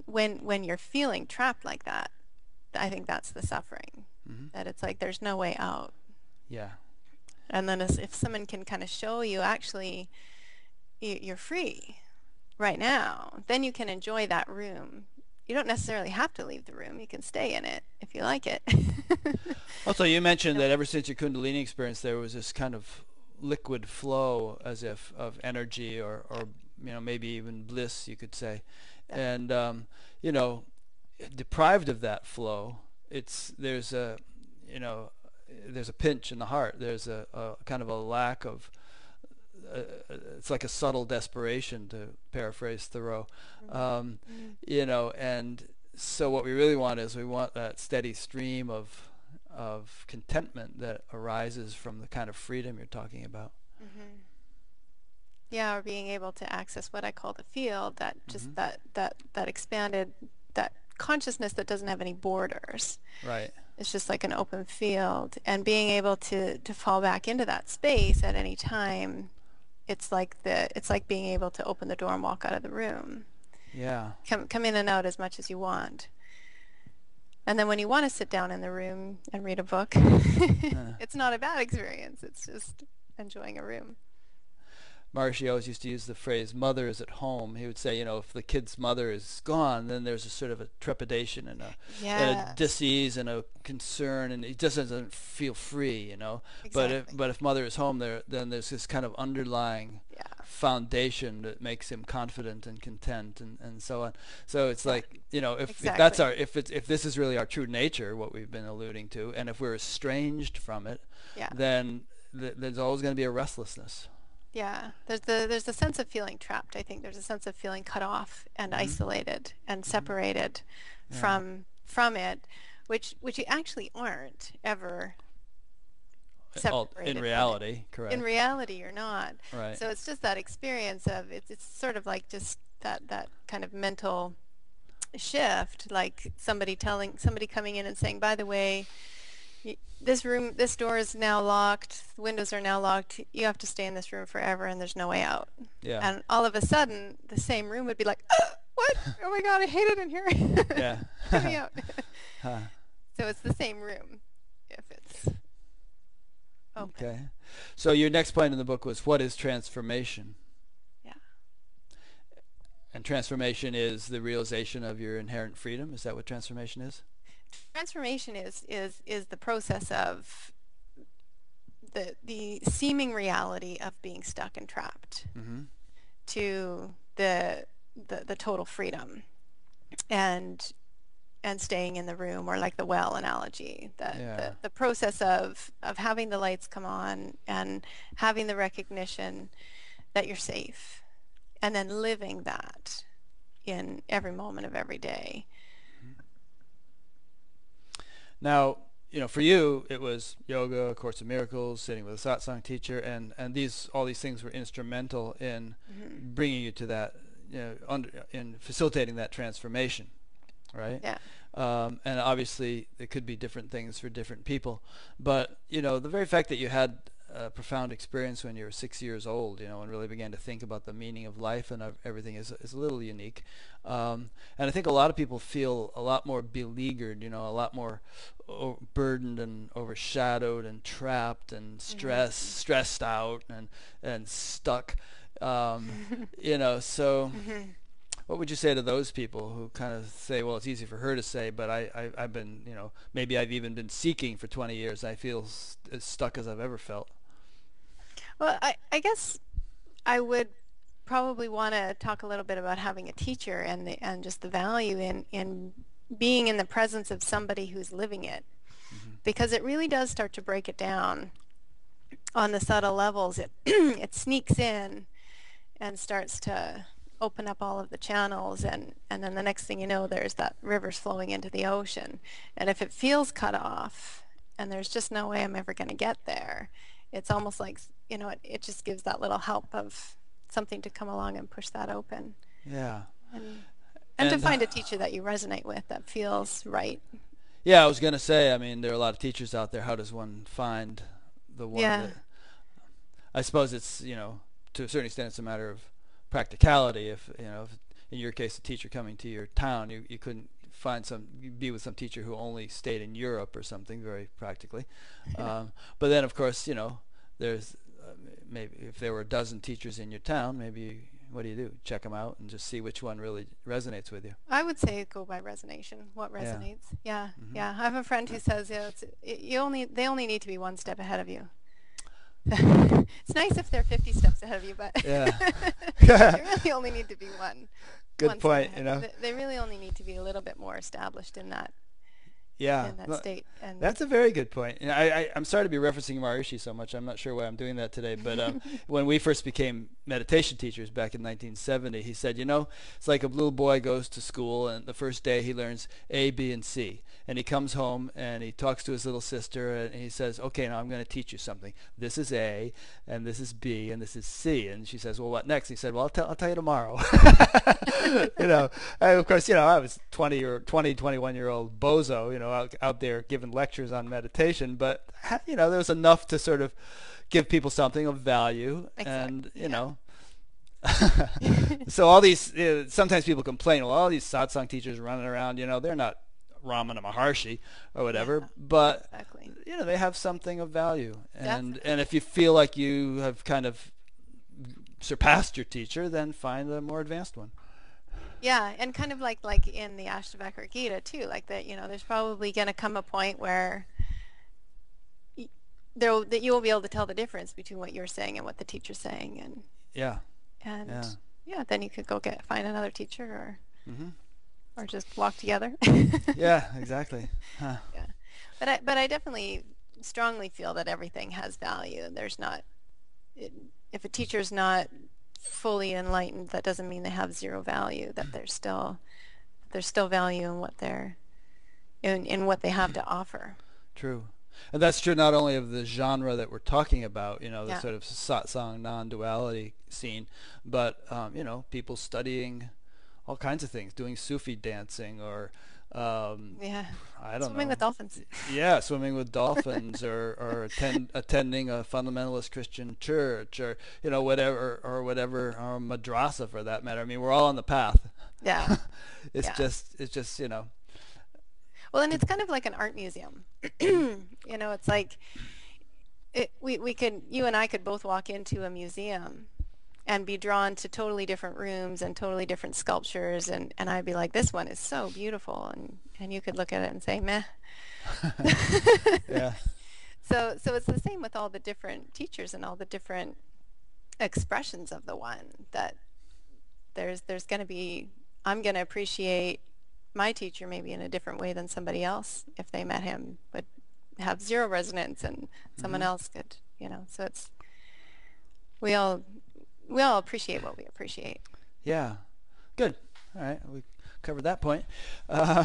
when you're feeling trapped like that, I think that's the suffering. Hmm. That it's like there's no way out. Yeah. And then if someone can kind of show you actually you're free right now, then you can enjoy that room. You don't necessarily have to leave the room. You can stay in it if you like it. Also, you mentioned No. that ever since your Kundalini experience, there was this kind of liquid flow, as if of energy, Yeah, or maybe even bliss, you could say, definitely. and you know, deprived of that flow, there's a you know there's a pinch in the heart. There's a kind of a lack of. It's like a subtle desperation, to paraphrase Thoreau. Mm-hmm. Um, Mm-hmm. and so what we really want is we want that steady stream of contentment that arises from the kind of freedom you're talking about. Mm-hmm. Yeah, or being able to access what I call the field, that Hmm. just that expanded, that consciousness that doesn't have any borders. Right. It's just like an open field, and being able to fall back into that space at any time. It's like being able to open the door and walk out of the room. Yeah. Come in and out as much as you want. And then when you want to sit down in the room and read a book, Uh, it's not a bad experience. It's just enjoying a room. Maharishi always used to use the phrase "mother is at home." He would say, if the kid's mother is gone, then there's a sort of a trepidation and a Yes, dis-ease and a concern, and he just doesn't feel free. But if exactly. but if mother is home, then there's this kind of underlying Yeah, foundation that makes him confident and content, and so on. So it's yeah, like, if that's exactly. if this is really our true nature, what we've been alluding to, and if we're estranged from it, Yeah, then there's always going to be a restlessness. yeah. There's a sense of feeling trapped. I think there's a sense of feeling cut off and Hmm. isolated and Hmm. separated Yeah. from it, which you actually aren't ever In separated from it. reality, In correct. reality, you're not. Right. So it's just that experience of it's sort of like just that kind of mental shift, like somebody coming in and saying, by the way, this door is now locked, the windows are now locked, you have to stay in this room forever and there's no way out. Yeah. And all of a sudden, the same room would be like, what? Oh my God, I hate it in here. Yeah. Get me out. Huh. So it's the same room if it's open. Okay. So your next point in the book was, what is transformation? Yeah. And transformation is the realization of your inherent freedom. Is that what transformation is? Transformation is the process of the seeming reality of being stuck and trapped Mm-hmm. to the total freedom and staying in the room, or like the well analogy, Yeah. the process of having the lights come on and having the recognition that you're safe, and then living that in every moment of every day. Now, for you, it was yoga, A Course of Miracles, sitting with a satsang teacher, and all these things were instrumental in Mm-hmm. bringing you to that, in facilitating that transformation, right? Yeah. And obviously, it could be different things for different people, but the very fact that you had a profound experience when you were 6 years old, and really began to think about the meaning of life and of everything is a little unique. And I think a lot of people feel a lot more beleaguered, a lot more burdened and overshadowed and trapped and stressed out and stuck. So Mm-hmm. what would you say to those people who kind of say, well, it's easy for her to say, but I've been, maybe I've even been seeking for 20 years. I feel as stuck as I've ever felt. Well, I guess I would probably want to talk a little bit about having a teacher and just the value in being in the presence of somebody who's living it, Mm-hmm. because it really does start to break it down on the subtle levels. It sneaks in and starts to open up all of the channels, and then the next thing you know, there's that river's flowing into the ocean. And if it feels cut off and there's just no way I'm ever going to get there, it's almost like, it just gives that little help of something to come along and push that open. Yeah. And to find a teacher that you resonate with, that feels right. Yeah, I was going to say, I mean, there are a lot of teachers out there. How does one find the one Yeah. that... I suppose it's, to a certain extent, it's a matter of practicality. If in your case, a teacher coming to your town, you couldn't be with some teacher who only stayed in Europe or something, very practically. But then, of course, there's maybe if there were a dozen teachers in your town, maybe what do? Check them out and just see which one really resonates with you. I would say go by resonation. What resonates? Yeah. Mm-hmm. Yeah. I have a friend who says, they only need to be one step ahead of you. It's nice if they're 50 steps ahead of you, but Yeah. they really only need to be one. Good one point. step ahead. They really only need to be a little bit more established in that Yeah. state. And That's a very good point. I'm sorry to be referencing Maharishi so much. I'm not sure why I'm doing that today. But when we first became meditation teachers back in 1970, he said, it's like a little boy goes to school, and the first day he learns A, B, and C. And he comes home and he talks to his little sister and he says, okay, now I'm going to teach you something. This is A, and this is B, and this is C. And she says, well, what next? He said, well, I'll tell you tomorrow. And of course, I was 21-year-old bozo, out there giving lectures on meditation, but there was enough to sort of give people something of value. Exactly. And so all these sometimes people complain, well, all these satsang teachers running around, they're not Ramana Maharshi or whatever, but exactly. They have something of value. And Definitely. if you feel like you have kind of surpassed your teacher, then find a more advanced one. Yeah, and kind of like in the Ashtavakra Gita too, like that, there's probably going to come a point where that you will be able to tell the difference between what you're saying and what the teacher's saying, and Yeah. then you could go find another teacher, Mm-hmm. or just walk together. Yeah, exactly. Huh. Yeah, but I definitely strongly feel that everything has value, and if a teacher's not fully enlightened, that doesn't mean they have zero value. That there's still value in what in what they have to offer. True. And that's true not only of the genre that we're talking about, the Yeah. sort of satsang non-duality scene, but people studying all kinds of things, doing Sufi dancing or um, Yeah. I don't Swimming know. with dolphins. Yeah, swimming with dolphins, or attending a fundamentalist Christian church, or whatever, or madrasa for that matter. I mean, we're all on the path. Yeah. It's Yeah. just Well, and it's kind of like an art museum. It's like you and I could both walk into a museum and be drawn to totally different rooms and totally different sculptures, and I'd be like, this one is so beautiful, and you could look at it and say, meh. yeah, So it's the same with all the different teachers and all the different expressions of the one, that there's going to be, I'm going to appreciate my teacher maybe in a different way than somebody else if they met him would have zero resonance, and someone hmm else could, so it's, we all we all appreciate what we appreciate. yeah, good. All right, we covered that point. Uh,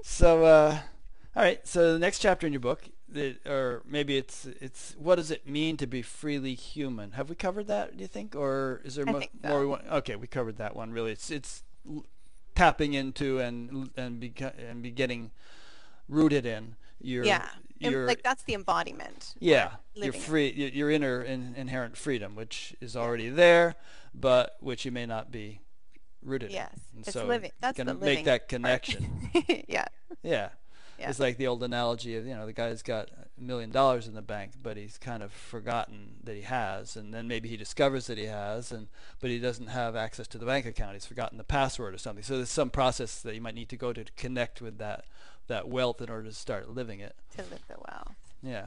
so, all right. So the next chapter in your book, or maybe it's what does it mean to be freely human? Have we covered that? Do you think, or is there I think more we so. want? Okay, we covered that one. Really, it's tapping into and be getting rooted in your Yeah. your Like that's the embodiment, or yeah, your living it. your inner inherent freedom, which is already there, but which you may not be rooted in. Yes. And It's so living. you That's the can make living that part. connection. Yeah. Yeah. Yeah. It's like the old analogy of, the guy's got $1 million in the bank, but he's kind of forgotten that he has, and then maybe he discovers that he has, but he doesn't have access to the bank account. He's forgotten the password or something. So there's some process that you might need to go to connect with that wealth in order to start living it. To live the wealth. Yeah.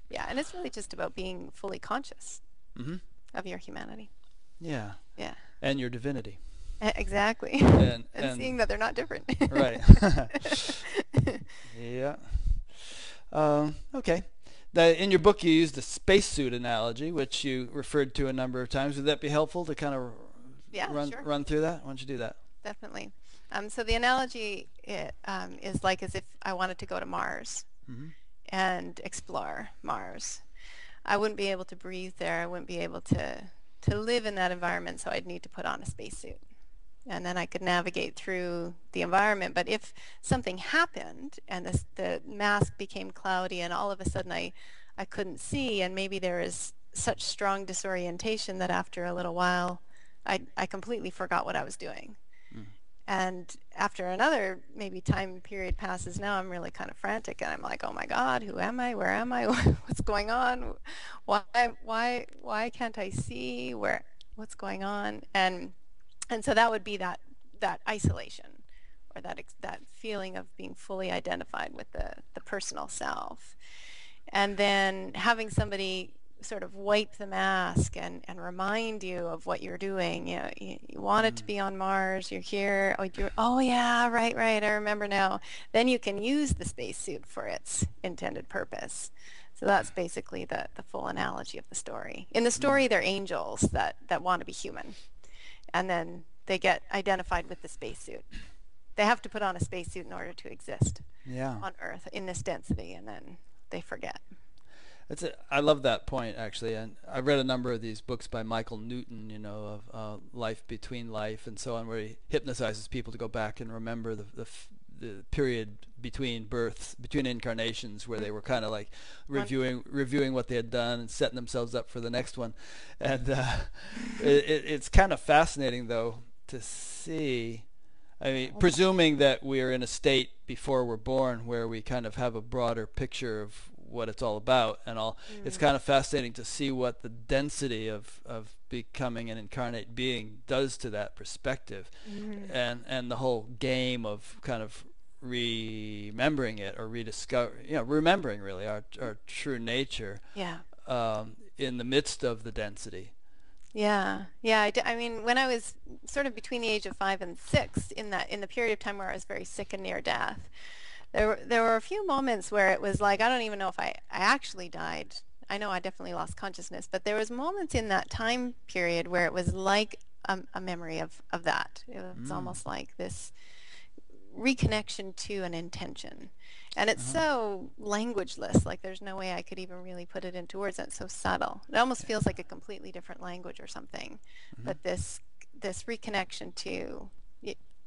Yeah. And it's really just about being fully conscious Mhm. of your humanity. Yeah. Yeah. And your divinity. Exactly. And And and seeing that they're not different. right. Yeah. Okay. In your book, you used the spacesuit analogy, which you referred to a number of times. Would that be helpful to kind of Yeah, run sure. run through that? Why don't you do that? Definitely. So the analogy is like as if I wanted to go to Mars Hmm. and explore Mars. I wouldn't be able to breathe there. I wouldn't be able to live in that environment, so I'd need to put on a spacesuit. And then I could navigate through the environment. But if something happened and the mask became cloudy and all of a sudden I couldn't see, and maybe there is such strong disorientation that after a little while I completely forgot what I was doing. Mm. And after another maybe time period passes, now I'm really kind of frantic, and I'm like, oh my God, who am I? Where am I? What's going on? Why can't I see what's going on? And so that would be that isolation, or that feeling of being fully identified with the personal self. And then having somebody sort of wipe the mask and remind you of what you're doing. You wanted to Mm. be on Mars, you're here, oh yeah, right, I remember now. Then you can use the spacesuit for its intended purpose. So that's basically the full analogy of the story. In the Mm. story, they're angels that want to be human, and then they get identified with the spacesuit. They have to put on a spacesuit in order to exist Yeah. on Earth in this density, and then they forget. I love that point, actually, and I've read a number of these books by Michael Newton, of life between life and so on, where he hypnotizes people to go back and remember the period between births, between incarnations, where they were kind of like One, reviewing what they had done and setting themselves up for the next one, and it's kind of fascinating though to see. I mean, presuming that we're in a state before we're born where we kind of have a broader picture of what it's all about and all, it's mm, kind of fascinating to see what the density of becoming an incarnate being does to that perspective, mm, and the whole game of kind of remembering it or remembering really our true nature yeah. in the midst of the density. Yeah, yeah. I mean, when I was sort of between the age of 5 and 6, in the period of time where I was very sick and near death, there were a few moments where it was like I don't even know if I actually died. I know I definitely lost consciousness, but there was moments in that time period where it was like a memory of that. It was Mm. almost like this reconnection to an intention. And it's Uh-huh. so languageless, like there's no way I could even really put it into words. And it's so subtle. It almost Yeah. feels like a completely different language or something. Hmm. But this reconnection to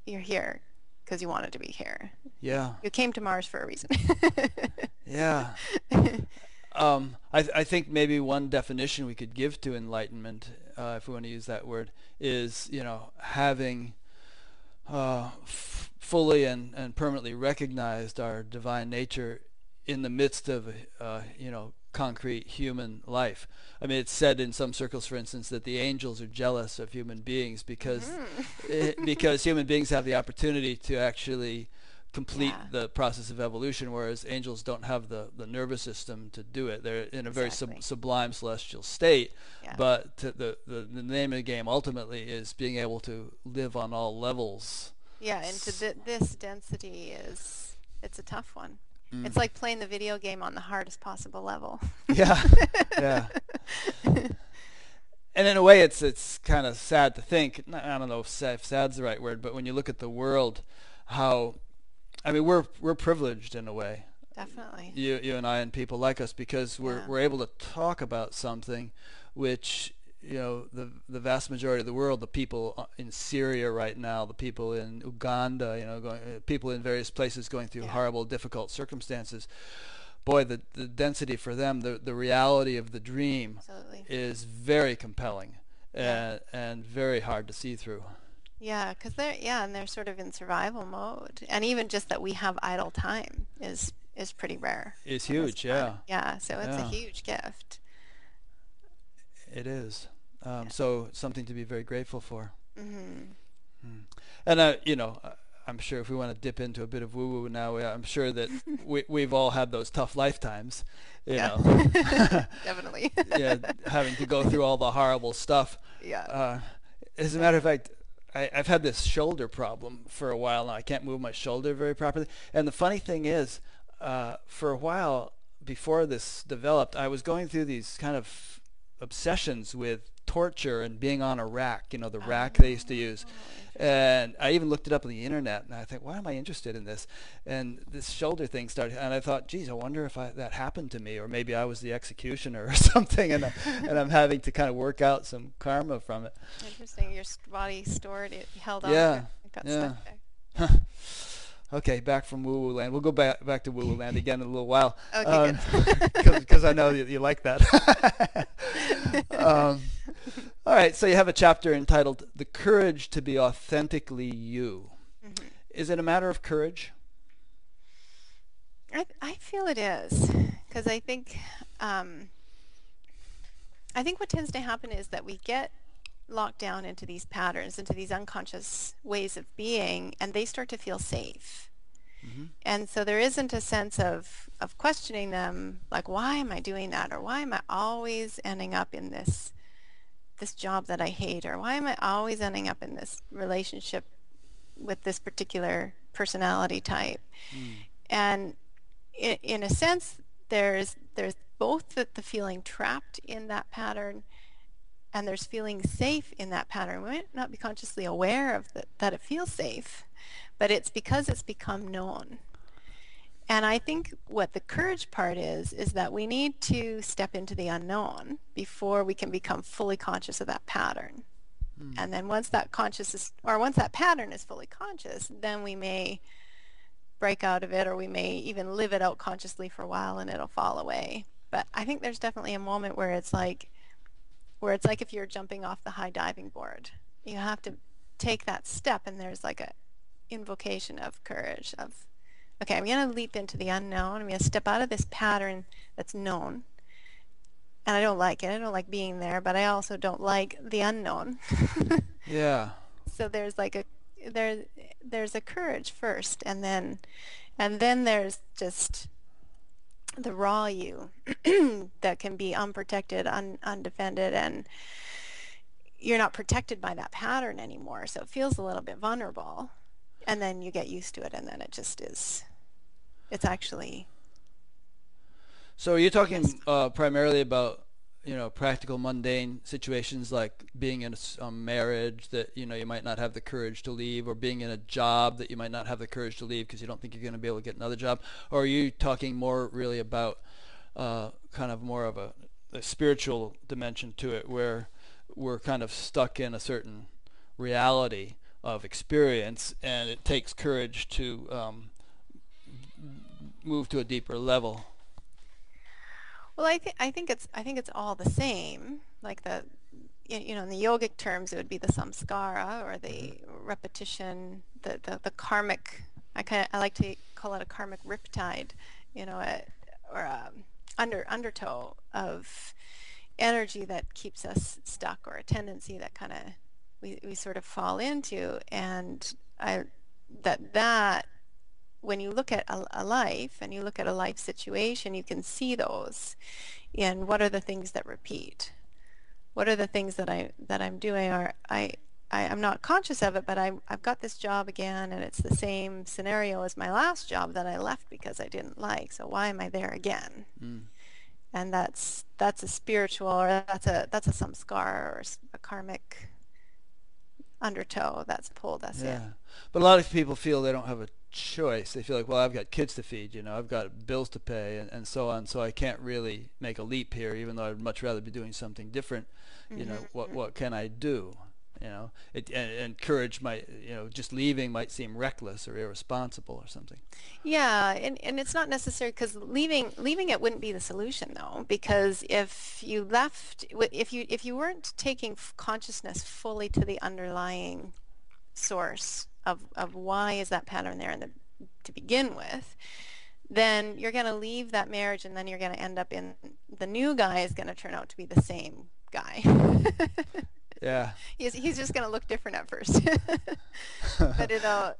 you're here because you wanted to be here. Yeah. You came to Mars for a reason. Yeah. I think maybe one definition we could give to enlightenment, if we want to use that word, is, having fully and permanently recognized our divine nature in the midst of concrete human life. I mean, it's said in some circles, for instance, that the angels are jealous of human beings because because human beings have the opportunity to actually complete Yeah, the process of evolution, whereas angels don't have the nervous system to do it. They're in a very exactly. sublime celestial state, Yeah. but the name of the game ultimately is being able to live on all levels. Yeah, and to this density it's a tough one. Mm. It's like playing the video game on the hardest possible level. Yeah, yeah. And in a way, it's kind of sad to think. I don't know if sad's the right word, but when you look at the world, how I mean, we're privileged in a way. Definitely. You and I and people like us because we're Yeah. we're able to talk about something which the vast majority of the world, the people in Syria right now, the people in Uganda, people in various places going through Yeah. horrible, difficult circumstances. Boy, the density for them, the reality of the dream Absolutely. is very compelling Yeah. and very hard to see through. Yeah, because they're sort of in survival mode, and even just that we have idle time is pretty rare It's on this huge, planet. yeah, Yeah, so it's a yeah, huge gift. it is. Yeah. So something to be very grateful for. Hmm. Hmm. And I'm sure if we want to dip into a bit of woo-woo now, I'm sure that we've all had those tough lifetimes, you Yeah. know, Definitely. yeah, having to go through all the horrible stuff. Yeah. Uh, as a matter of fact, I've had this shoulder problem for a while now. I can't move my shoulder very properly. And the funny thing is, for a while before this developed, I was going through these kind of obsessions with torture and being on a rack, the rack they used to use. Oh, interesting. And I even looked it up on the internet, and I thought, why am I interested in this? And this shoulder thing started, and I thought, geez, I wonder if that happened to me, or maybe I was the executioner or something, and I'm having to kind of work out some karma from it. Interesting. Your body stored it, held on to it, Yeah, it got yeah. stuck there. Okay, back from Woo Woo Land. We'll go back to Woo Woo Land again in a little while, Okay, because I know you like that. um, all right, so you have a chapter entitled "The Courage to Be Authentically You." good. Is it a matter of courage? I feel it is because I think what tends to happen is that we get locked down into these patterns, into these unconscious ways of being, and they start to feel safe. Hmm. And so there isn't a sense of questioning them, like, why am I doing that? Or why am I always ending up in this job that I hate? Or why am I always ending up in this relationship with this particular personality type? Mm. And in a sense, there's both the feeling trapped in that pattern, and there's feeling safe in that pattern. We might not be consciously aware of that it feels safe, but it's because it's become known. And I think what the courage part is that we need to step into the unknown before we can become fully conscious of that pattern. Mm. And then once that once that pattern is fully conscious, then we may break out of it, or we may even live it out consciously for a while and it'll fall away. But I think there's definitely a moment where it's like if you're jumping off the high diving board. You have to take that step, and there's like a invocation of courage of, okay, I'm going to leap into the unknown. I'm going to step out of this pattern that's known. And I don't like it. I don't like being there, but I also don't like the unknown. Yeah. So there's a courage first, and then there's just the raw you that can be unprotected, undefended, and you're not protected by that pattern anymore. So it feels a little bit vulnerable, and then you get used to it, and then it just is. It's actually So are you yes. talking primarily about practical mundane situations like being in a marriage that you might not have the courage to leave, or being in a job that you might not have the courage to leave because you don't think you're going to be able to get another job? Or are you talking more really about kind of more of a spiritual dimension to it, where we're kind of stuck in a certain reality of experience, and it takes courage to move to a deeper level. Well, I think it's all the same. Like you know, in the yogic terms, it would be the samskara or Hmm. the repetition, the karmic. I like to call it a karmic riptide, you know, or a undertow of energy that keeps us stuck, or a tendency that kind of we sort of fall into. And I that when you look at a life and you look at a life situation, you can see those in what are the things that repeat. What are the things that I'm doing? Or I'm not conscious of it, but I've got this job again, and it's the same scenario as my last job that I left because I didn't like. So why am I there again? Mm. And that's a spiritual, or that's a samskara, or a karmic undertow that's pulled us in. Yeah, but a lot of people feel they don't have a choice. They feel like, well, I've got kids to feed, I've got bills to pay, and so on. So I can't really make a leap here, even though I'd much rather be doing something different. Hmm. What can I do? And courage might, just leaving might seem reckless or irresponsible or something. Yeah, and it's not necessary, because leaving it wouldn't be the solution, though, because if you left, if you weren't taking consciousness fully to the underlying source of why is that pattern there to begin with, then you're going to leave that marriage, and then you're going to end up in, the new guy is going to turn out to be the same guy. Yeah. He's just going to look different at first. But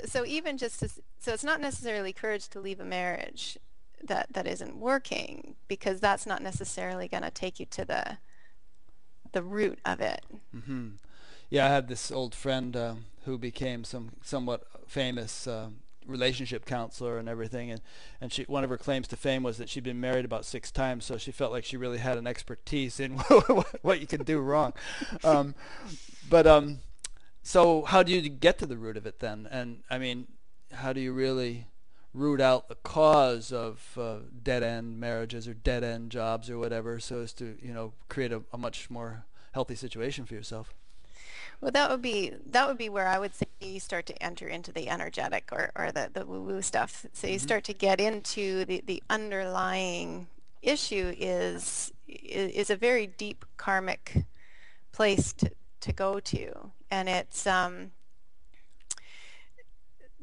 so even so it's not necessarily courage to leave a marriage that isn't working, because that's not necessarily going to take you to the root of it. Hmm. Yeah, I had this old friend who became somewhat famous relationship counselor and everything, and one of her claims to fame was that she'd been married about 6 times, so she felt like she really had an expertise in what you can do wrong. Um, but so how do you get to the root of it then? And I mean, how do you really root out the cause of dead end marriages or dead end jobs or whatever, so as to create a much more healthy situation for yourself? Well, that would be where I would say you start to enter into the energetic, or the woo-woo stuff. So you Hmm. start to get into the underlying issue is a very deep karmic place to go to. And it's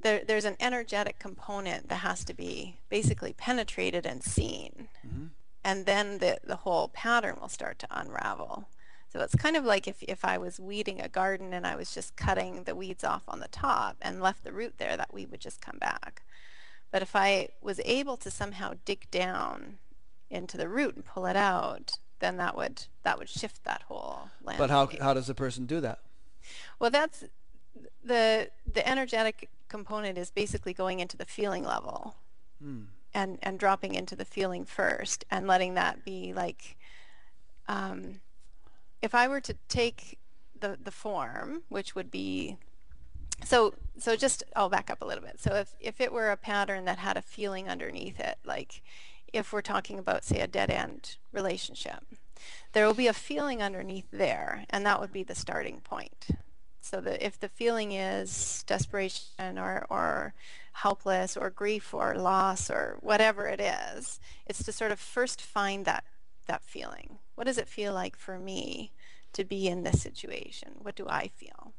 there's an energetic component that has to be basically penetrated and seen. Hmm. And then the whole pattern will start to unravel. So it's kind of like if I was weeding a garden and I was just cutting the weeds off on the top and left the root there, that weed would just come back. But if I was able to somehow dig down into the root and pull it out, then that would shift that whole But how landscape. how does a person do that? Well, that's the energetic component is basically going into the feeling level, Hmm. and dropping into the feeling first, and letting that be like, um, if I were to take the form, which would be, so just I'll back up a little bit. So if it were a pattern that had a feeling underneath it, like if we're talking about, say, a dead end relationship, there will be a feeling underneath there, and that would be the starting point. So that if the feeling is desperation, or helpless, or grief, or loss, or whatever it is, it's to sort of first find that feeling. What does it feel like for me to be in this situation? What do I feel?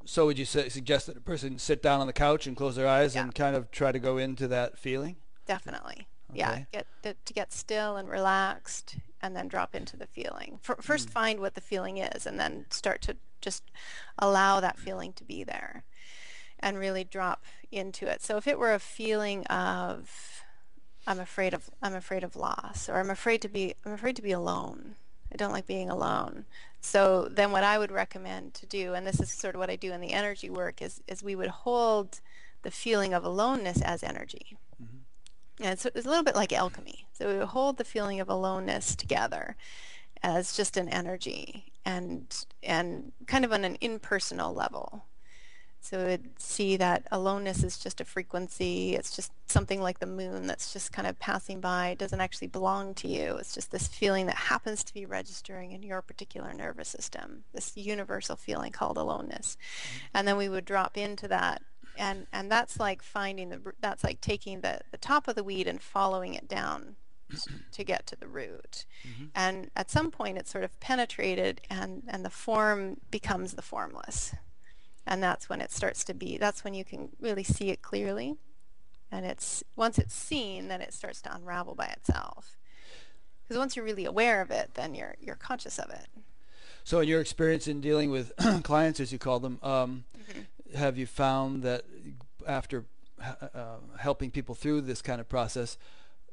So would you suggest that a person sit down on the couch and close their eyes Yeah, and kind of try to go into that feeling? definitely. Yeah, Okay. to get still and relaxed, and then drop into the feeling. First Hmm. find what the feeling is, and then start to just allow that feeling to be there, and really drop into it. So if it were a feeling of, I'm afraid of loss, or I'm afraid to be alone. I don't like being alone. So then what I would recommend to do, and this is sort of what I do in the energy work, is we would hold the feeling of aloneness as energy. Hmm. And it's a little bit like alchemy. So we would hold the feeling of aloneness together as just an energy, and kind of on an impersonal level. So it would see that aloneness is just a frequency. It's just something like the moon that's just kind of passing by. It doesn't actually belong to you. It's just this feeling that happens to be registering in your particular nervous system, this universal feeling called aloneness. And then we would drop into that. And that's like that's like taking the top of the weed and following it down to get to the root. Mm-hmm. And at some point it's sort of penetrated and the form becomes the formless. And that's when it starts to be, that's when you can really see it clearly. And once it's seen, then it starts to unravel by itself. Because once you're really aware of it, then you're conscious of it. So in your experience in dealing with clients, as you call them, have you found that after helping people through this kind of process,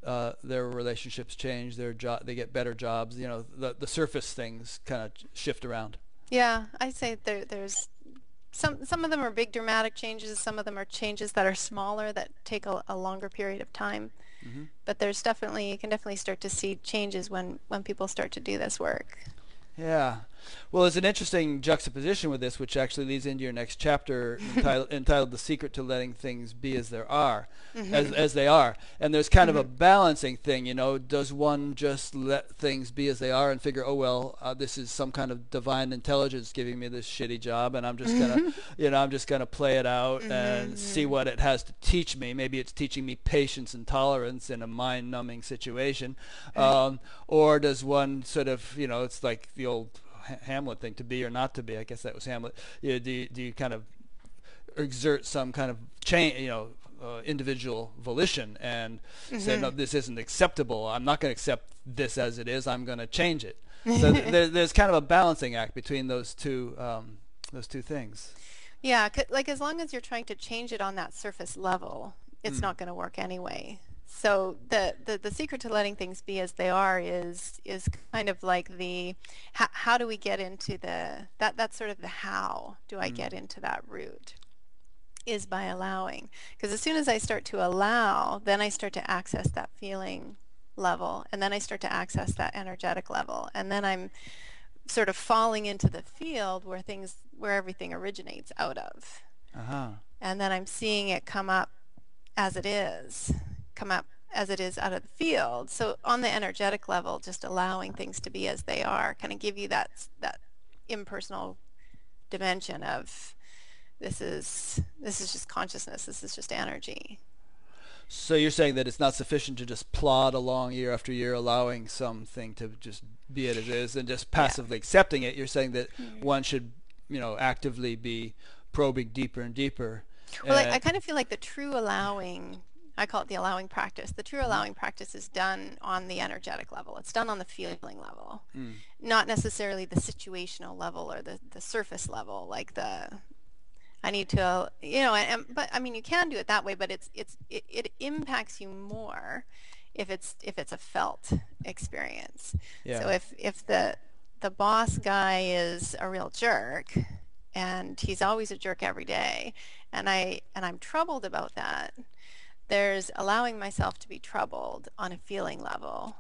their relationships change, they get better jobs, the surface things kind of shift around? Yeah, I'd say there's some of them are big dramatic changes. Some of them are changes that are smaller that take a longer period of time. Mm-hmm. But you can definitely start to see changes when people start to do this work. Yeah. Well, there's an interesting juxtaposition with this, which actually leads into your next chapter entitled "The Secret to Letting Things Be as They Are," as they are. And there's kind of a balancing thing, Does one just let things be as they are and figure, oh well, this is some kind of divine intelligence giving me this shitty job, and I'm just gonna, play it out and see what it has to teach me. Maybe it's teaching me patience and tolerance in a mind-numbing situation, or does one sort of, it's like the old Hamlet thing, to be or not to be. I guess that was Hamlet. Do you kind of exert some kind of change, individual volition and say, no, this isn't acceptable. I'm not going to accept this as it is. I'm going to change it. So there's kind of a balancing act between those two things. Yeah, like as long as you're trying to change it on that surface level, it's not going to work anyway. So the secret to letting things be as they are is kind of like how do we get into that's sort of the how do I get into that root, is by allowing. Because as soon as I start to allow, then I start to access that feeling level, and then I start to access that energetic level, and then I'm sort of falling into the field where everything originates out of. And then I'm seeing it come up as it is out of the field. So on the energetic level, just allowing things to be as they are kind of give you that impersonal dimension of this is just consciousness, this is just energy. So you're saying that it's not sufficient to just plod along year after year, allowing something to just be it as it is and just passively accepting it. You're saying that one should, actively be probing deeper and deeper. Well, I kind of feel like the true allowing, I call it the allowing practice. The true allowing practice is done on the energetic level. It's done on the feeling level, not necessarily the situational level or the surface level, like I need to, but I mean, you can do it that way, but it impacts you more if it's a felt experience. Yeah. So if the boss guy is a real jerk, and he's always a jerk every day, and I'm troubled about that, there's allowing myself to be troubled on a feeling level.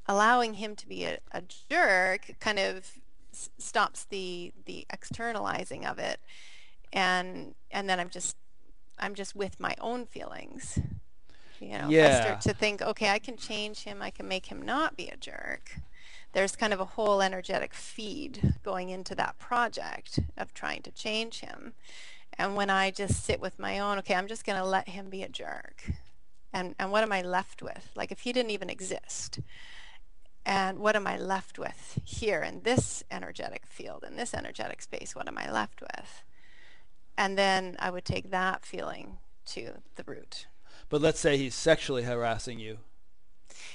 Allowing him to be a jerk kind of stops the externalizing of it, and then I'm just with my own feelings. If I start to think, okay, I can change him, I can make him not be a jerk. There's kind of a whole energetic feed going into that project of trying to change him. And when I just sit with my own, okay, I'm just going to let him be a jerk. And what am I left with? Like if he didn't even exist, and what am I left with here in this energetic field, in this energetic space, what am I left with? And then I would take that feeling to the root. But let's say he's sexually harassing you.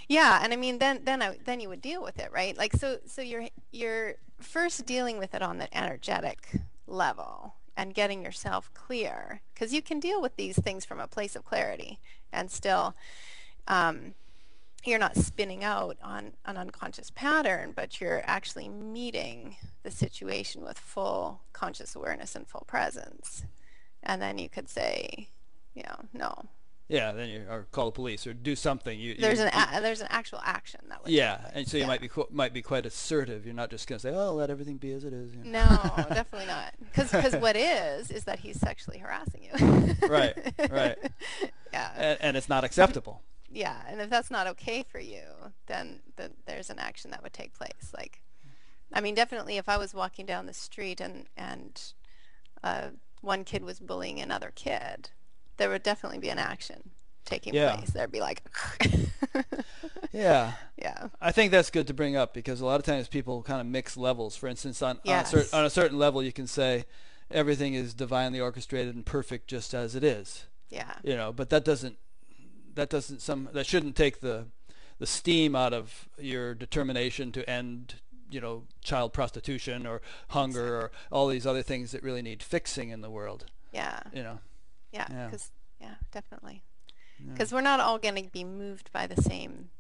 Yeah, and I mean, then you would deal with it, right? Like so you're first dealing with it on the energetic level and getting yourself clear, because you can deal with these things from a place of clarity and still you're not spinning out on an unconscious pattern, but you're actually meeting the situation with full conscious awareness and full presence. And then you could say, no, Yeah, then you or call the police or do something. There's an actual action that would take Yeah, place. and so you might be quite assertive. You're not just going to say, "Oh, let everything be as it is." No, definitely not. Because what is that he's sexually harassing you. Right, right. Yeah. And it's not acceptable. Yeah, and if that's not okay for you, then there's an action that would take place. Like, I mean, definitely if I was walking down the street and one kid was bullying another kid, there would definitely be an action taking Yeah. place. There'd be like, Yeah. yeah, I think that's good to bring up because a lot of times people kind of mix levels. For instance, yes, on a certain level, you can say everything is divinely orchestrated and perfect just as it is. yeah, But that shouldn't take the steam out of your determination to end, child prostitution or hunger or all these other things that really need fixing in the world. yeah, Yeah. yeah, because definitely, because we're not all going to be moved by the same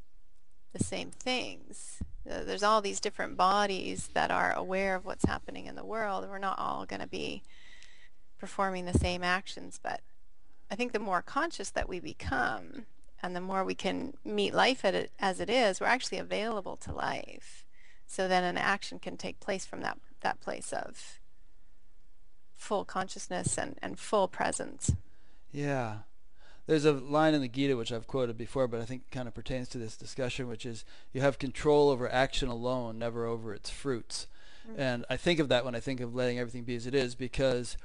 things. There's all these different bodies that are aware of what's happening in the world. We're not all going to be performing the same actions, but I think the more conscious that we become and the more we can meet life as it is, we're actually available to life. So then an action can take place from that place of full consciousness and full presence. Yeah. There's a line in the Gita which I've quoted before, but I think kind of pertains to this discussion, which is, you have control over action alone, never over its fruits. Mm-hmm. And I think of that when I think of letting everything be as it is, because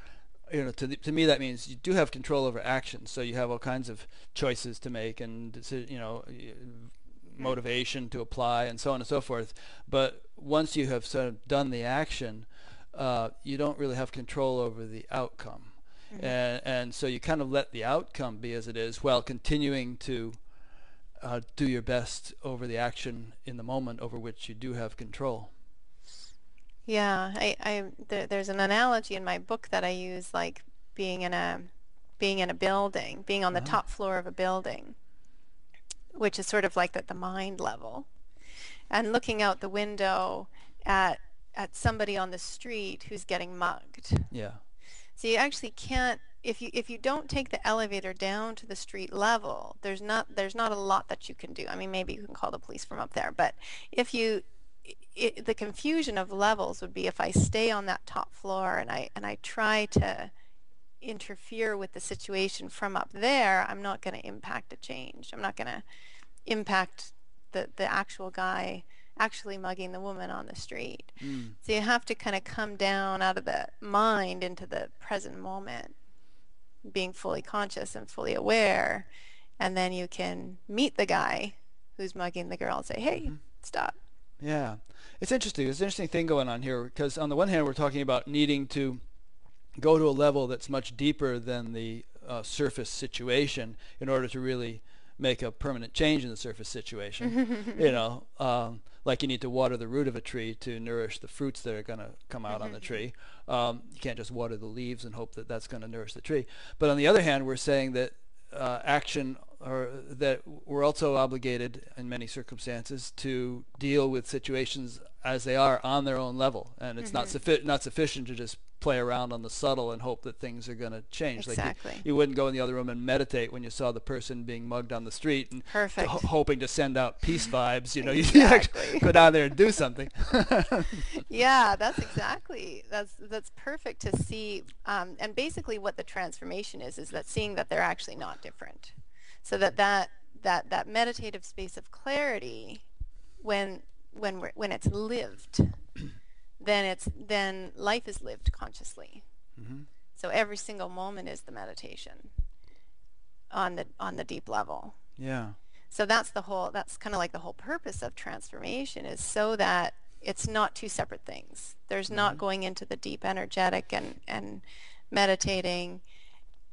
to me that means you do have control over action. So you have all kinds of choices to make and motivation to apply and so on and so forth. But once you have sort of done the action, you don't really have control over the outcome. And so you kind of let the outcome be as it is while continuing to do your best over the action in the moment over which you do have control. Yeah, there's an analogy in my book that I use, like being in a building, being on the top floor of a building, which is sort of like at the mind level, and looking out the window at somebody on the street who's getting mugged. Yeah. So you actually can't, if you don't take the elevator down to the street level, there's not a lot that you can do. I mean, maybe you can call the police from up there, but the confusion of levels would be if I stay on that top floor and I try to interfere with the situation from up there, I'm not going to impact a change. I'm not going to impact the actual guy actually mugging the woman on the street. So you have to kind of come down out of the mind into the present moment, being fully conscious and fully aware, and then you can meet the guy who's mugging the girl and say, hey, stop. Yeah. It's interesting. There's an interesting thing going on here, because on the one hand we're talking about needing to go to a level that's much deeper than the surface situation in order to really make a permanent change in the surface situation. Like you need to water the root of a tree to nourish the fruits that are going to come out on the tree. You can't just water the leaves and hope that that's going to nourish the tree. But on the other hand, we're saying that action, or that we're also obligated in many circumstances to deal with situations as they are on their own level, and it's not sufficient to just play around on the subtle and hope that things are going to change. Exactly. Like you wouldn't go in the other room and meditate when you saw the person being mugged on the street and hoping to send out peace vibes. You Exactly. go down there and do something. Yeah, that's perfect to see. And basically what the transformation is that seeing that they're actually not different. So that meditative space of clarity, when it's lived, then life is lived consciously. So every single moment is the meditation on the deep level. Yeah. So that's kind of like the whole purpose of transformation, is so that it's not two separate things. There's not going into the deep energetic and meditating,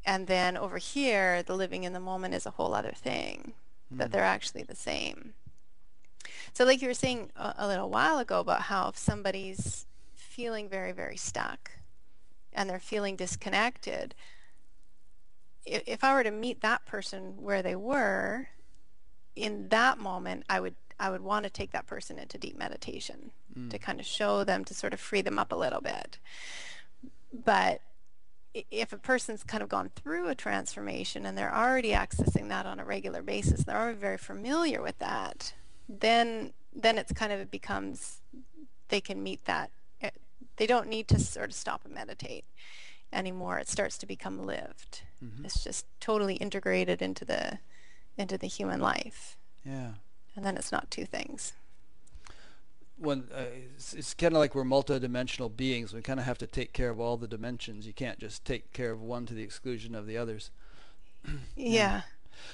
and then over here the living in the moment is a whole other thing. That they're actually the same. So like you were saying a little while ago about how if somebody's feeling very, very stuck and they're feeling disconnected, if I were to meet that person where they were, in that moment I would want to take that person into deep meditation to kind of show them, to sort of free them up a little bit. But if a person's kind of gone through a transformation and they're already accessing that on a regular basis, they're already very familiar with that, then it's kind of, it becomes, they can meet that. They don't need to sort of stop and meditate anymore. It starts to become lived. Mm-hmm. It's just totally integrated into the human life. Yeah. And then it's not two things. When it's kind of like we're multidimensional beings. We kind of have to take care of all the dimensions. You can't just take care of one to the exclusion of the others. Yeah.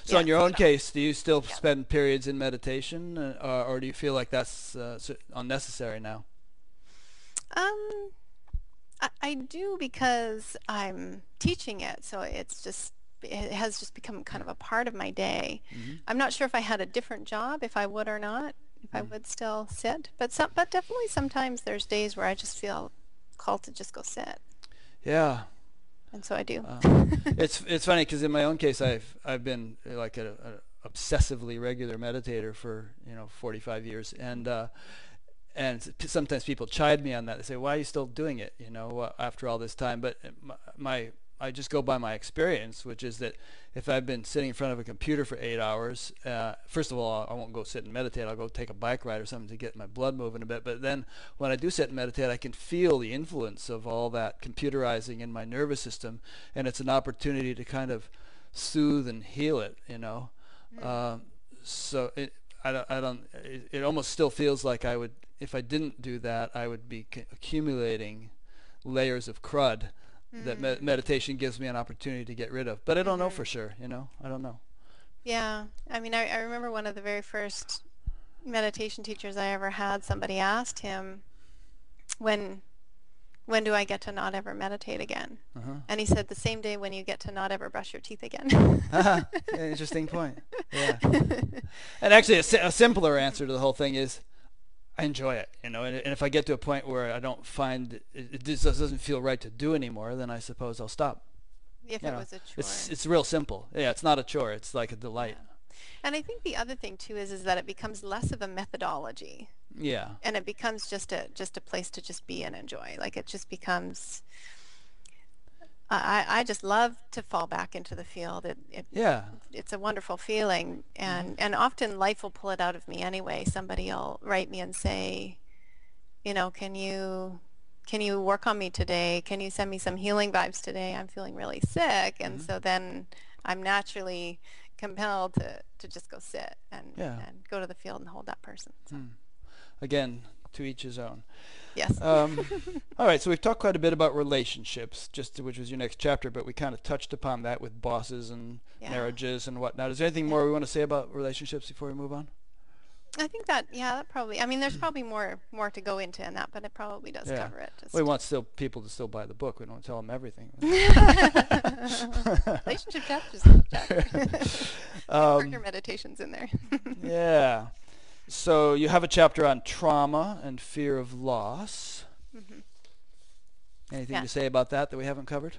So in your own Yeah. case, do you still spend periods in meditation, or do you feel like that's unnecessary now? I do, because I'm teaching it, so it has just become kind of a part of my day. Mm-hmm. I'm not sure if I had a different job, if I would or not, if I would still sit, but definitely sometimes there's days where I just feel called to just go sit, Yeah. and so I do. It's funny because in my own case, I've been like a obsessively regular meditator for 45 years, and sometimes people chide me on that. They say, "Why are you still doing it? After all this time?" But I just go by my experience, which is that if I've been sitting in front of a computer for 8 hours, first of all, I won't go sit and meditate. I'll go take a bike ride or something to get my blood moving a bit. But then when I do sit and meditate, I can feel the influence of all that computerizing in my nervous system, and it's an opportunity to kind of soothe and heal it. So it almost still feels like I would, if I didn't do that, I would be accumulating layers of crud that meditation gives me an opportunity to get rid of. But I don't know for sure, I don't know. Yeah, I mean, I remember one of the very first meditation teachers I ever had, somebody asked him, when do I get to not ever meditate again? And he said, the same day when you get to not ever brush your teeth again. Yeah, interesting point. Yeah. And actually a simpler answer to the whole thing is, I enjoy it, and if I get to a point where I don't find it just doesn't feel right to do anymore, then I suppose I'll stop. If it was a chore. It's real simple. Yeah, it's not a chore. It's like a delight. Yeah. And I think the other thing too is that it becomes less of a methodology. Yeah. And it becomes just a place to just be and enjoy. Like it just becomes. I just love to fall back into the field. It's a wonderful feeling, and often life will pull it out of me anyway. Somebody will write me and say, can you work on me today? Can you send me some healing vibes today? I'm feeling really sick, and so then I'm naturally compelled to just go sit and go to the field and hold that person. So. Again, to each his own. Yes. All right, so we've talked quite a bit about relationships, which was your next chapter, but we kind of touched upon that with bosses and marriages and whatnot. Is there anything more we want to say about relationships before we move on? I think that probably. I mean, there's probably more to go into in that, but it probably does cover it. We want people to still buy the book. We don't tell them everything. Relationship chapters. Partner meditations in there. Yeah. So you have a chapter on trauma and fear of loss. Mm-hmm. Anything to say about that we haven't covered?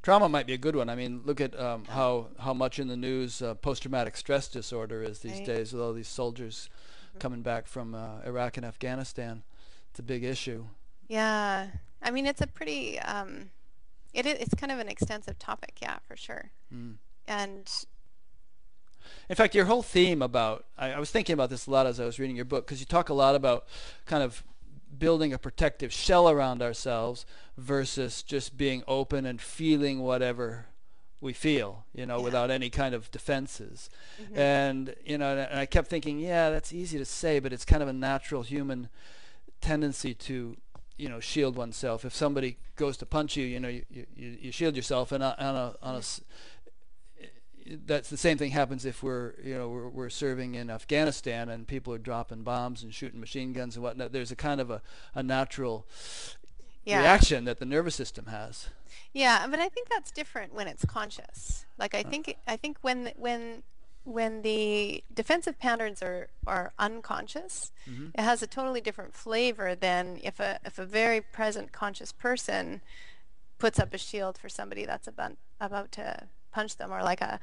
Trauma might be a good one. I mean, look at how much in the news post-traumatic stress disorder is these days, with all these soldiers coming back from Iraq and Afghanistan. It's a big issue. Yeah. I mean, it's a pretty, it's kind of an extensive topic, for sure. And in fact, your whole theme about, I was thinking about this a lot as I was reading your book, because you talk a lot about kind of building a protective shell around ourselves versus just being open and feeling whatever we feel, without any kind of defenses. And, and I kept thinking, that's easy to say, but it's kind of a natural human tendency to, shield oneself. If somebody goes to punch you, you shield yourself, and that's the same thing happens if we're serving in Afghanistan and people are dropping bombs and shooting machine guns and whatnot. There's a kind of a natural reaction that the nervous system has. Yeah, but I think that's different when it's conscious. Like I think when the defensive patterns are unconscious, it has a totally different flavor than if a very present conscious person puts up a shield for somebody that's about to punch them, or like a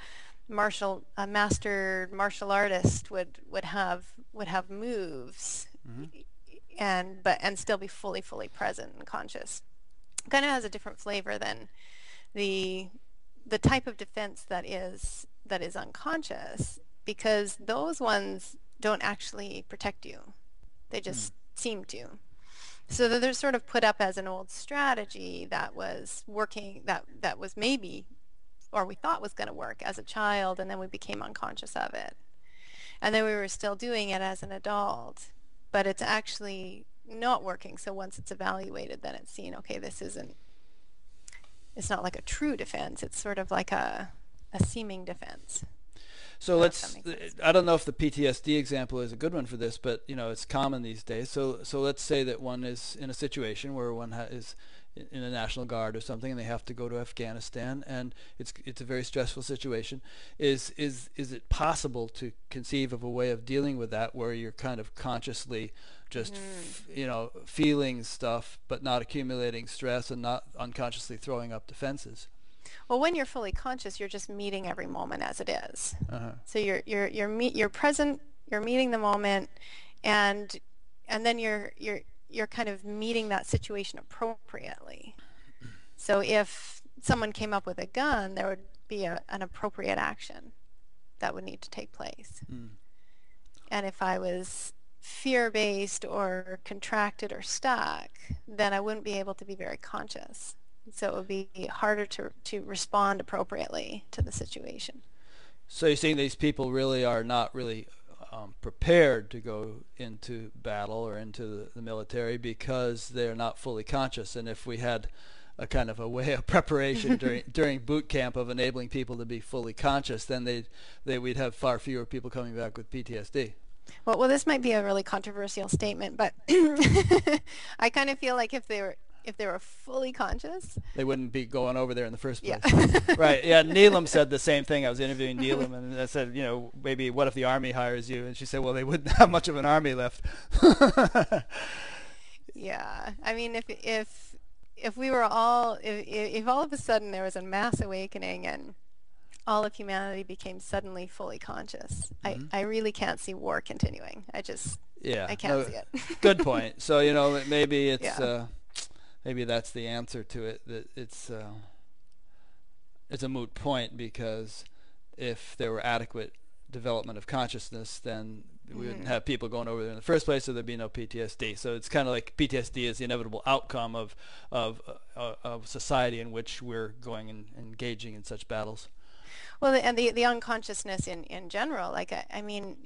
master martial artist would have moves. and still be fully present and conscious. Kind of has a different flavor than the type of defense that is unconscious, because those ones don't actually protect you. They just seem to. So they're sort of put up as an old strategy that was working, that was maybe, or we thought was going to work as a child, and then we became unconscious of it. And then we were still doing it as an adult, but it's actually not working. So once it's evaluated, then it's seen, okay, it's not like a true defense. It's sort of like a seeming defense. So I don't know if the PTSD example is a good one for this, but it's common these days. So let's say that one is in a situation where one is in a National Guard or something, and they have to go to Afghanistan, and it's a very stressful situation. Is it possible to conceive of a way of dealing with that where you're kind of consciously just feeling stuff, but not accumulating stress and not unconsciously throwing up defenses? Well, when you're fully conscious, you're just meeting every moment as it is. Uh-huh. So you're present, you're meeting the moment, and then you're kind of meeting that situation appropriately. So if someone came up with a gun, there would be an appropriate action that would need to take place. And if I was fear-based or contracted or stuck, then I wouldn't be able to be very conscious. So it would be harder to respond appropriately to the situation. So you're saying these people really are not really prepared to go into battle or into the military because they're not fully conscious. And if we had a kind of a way of preparation during boot camp of enabling people to be fully conscious, then we'd have far fewer people coming back with PTSD. Well, this might be a really controversial statement, but I kind of feel like if they were fully conscious, they wouldn't be going over there in the first place. Yeah. Right. Yeah. Neelam said the same thing. I was interviewing Neelam, and I said, maybe what if the army hires you? And she said, well, they wouldn't have much of an army left. Yeah. I mean, if we were all, if all of a sudden there was a mass awakening and all of humanity became suddenly fully conscious, I really can't see war continuing. I can't see it. Good point. So, maybe it's, maybe that's the answer to it, that it's a moot point, because if there were adequate development of consciousness, then we wouldn't have people going over there in the first place, so there'd be no PTSD. So it's kind of like PTSD is the inevitable outcome of society in which we're going and engaging in such battles. Well, and the unconsciousness in general, like I mean,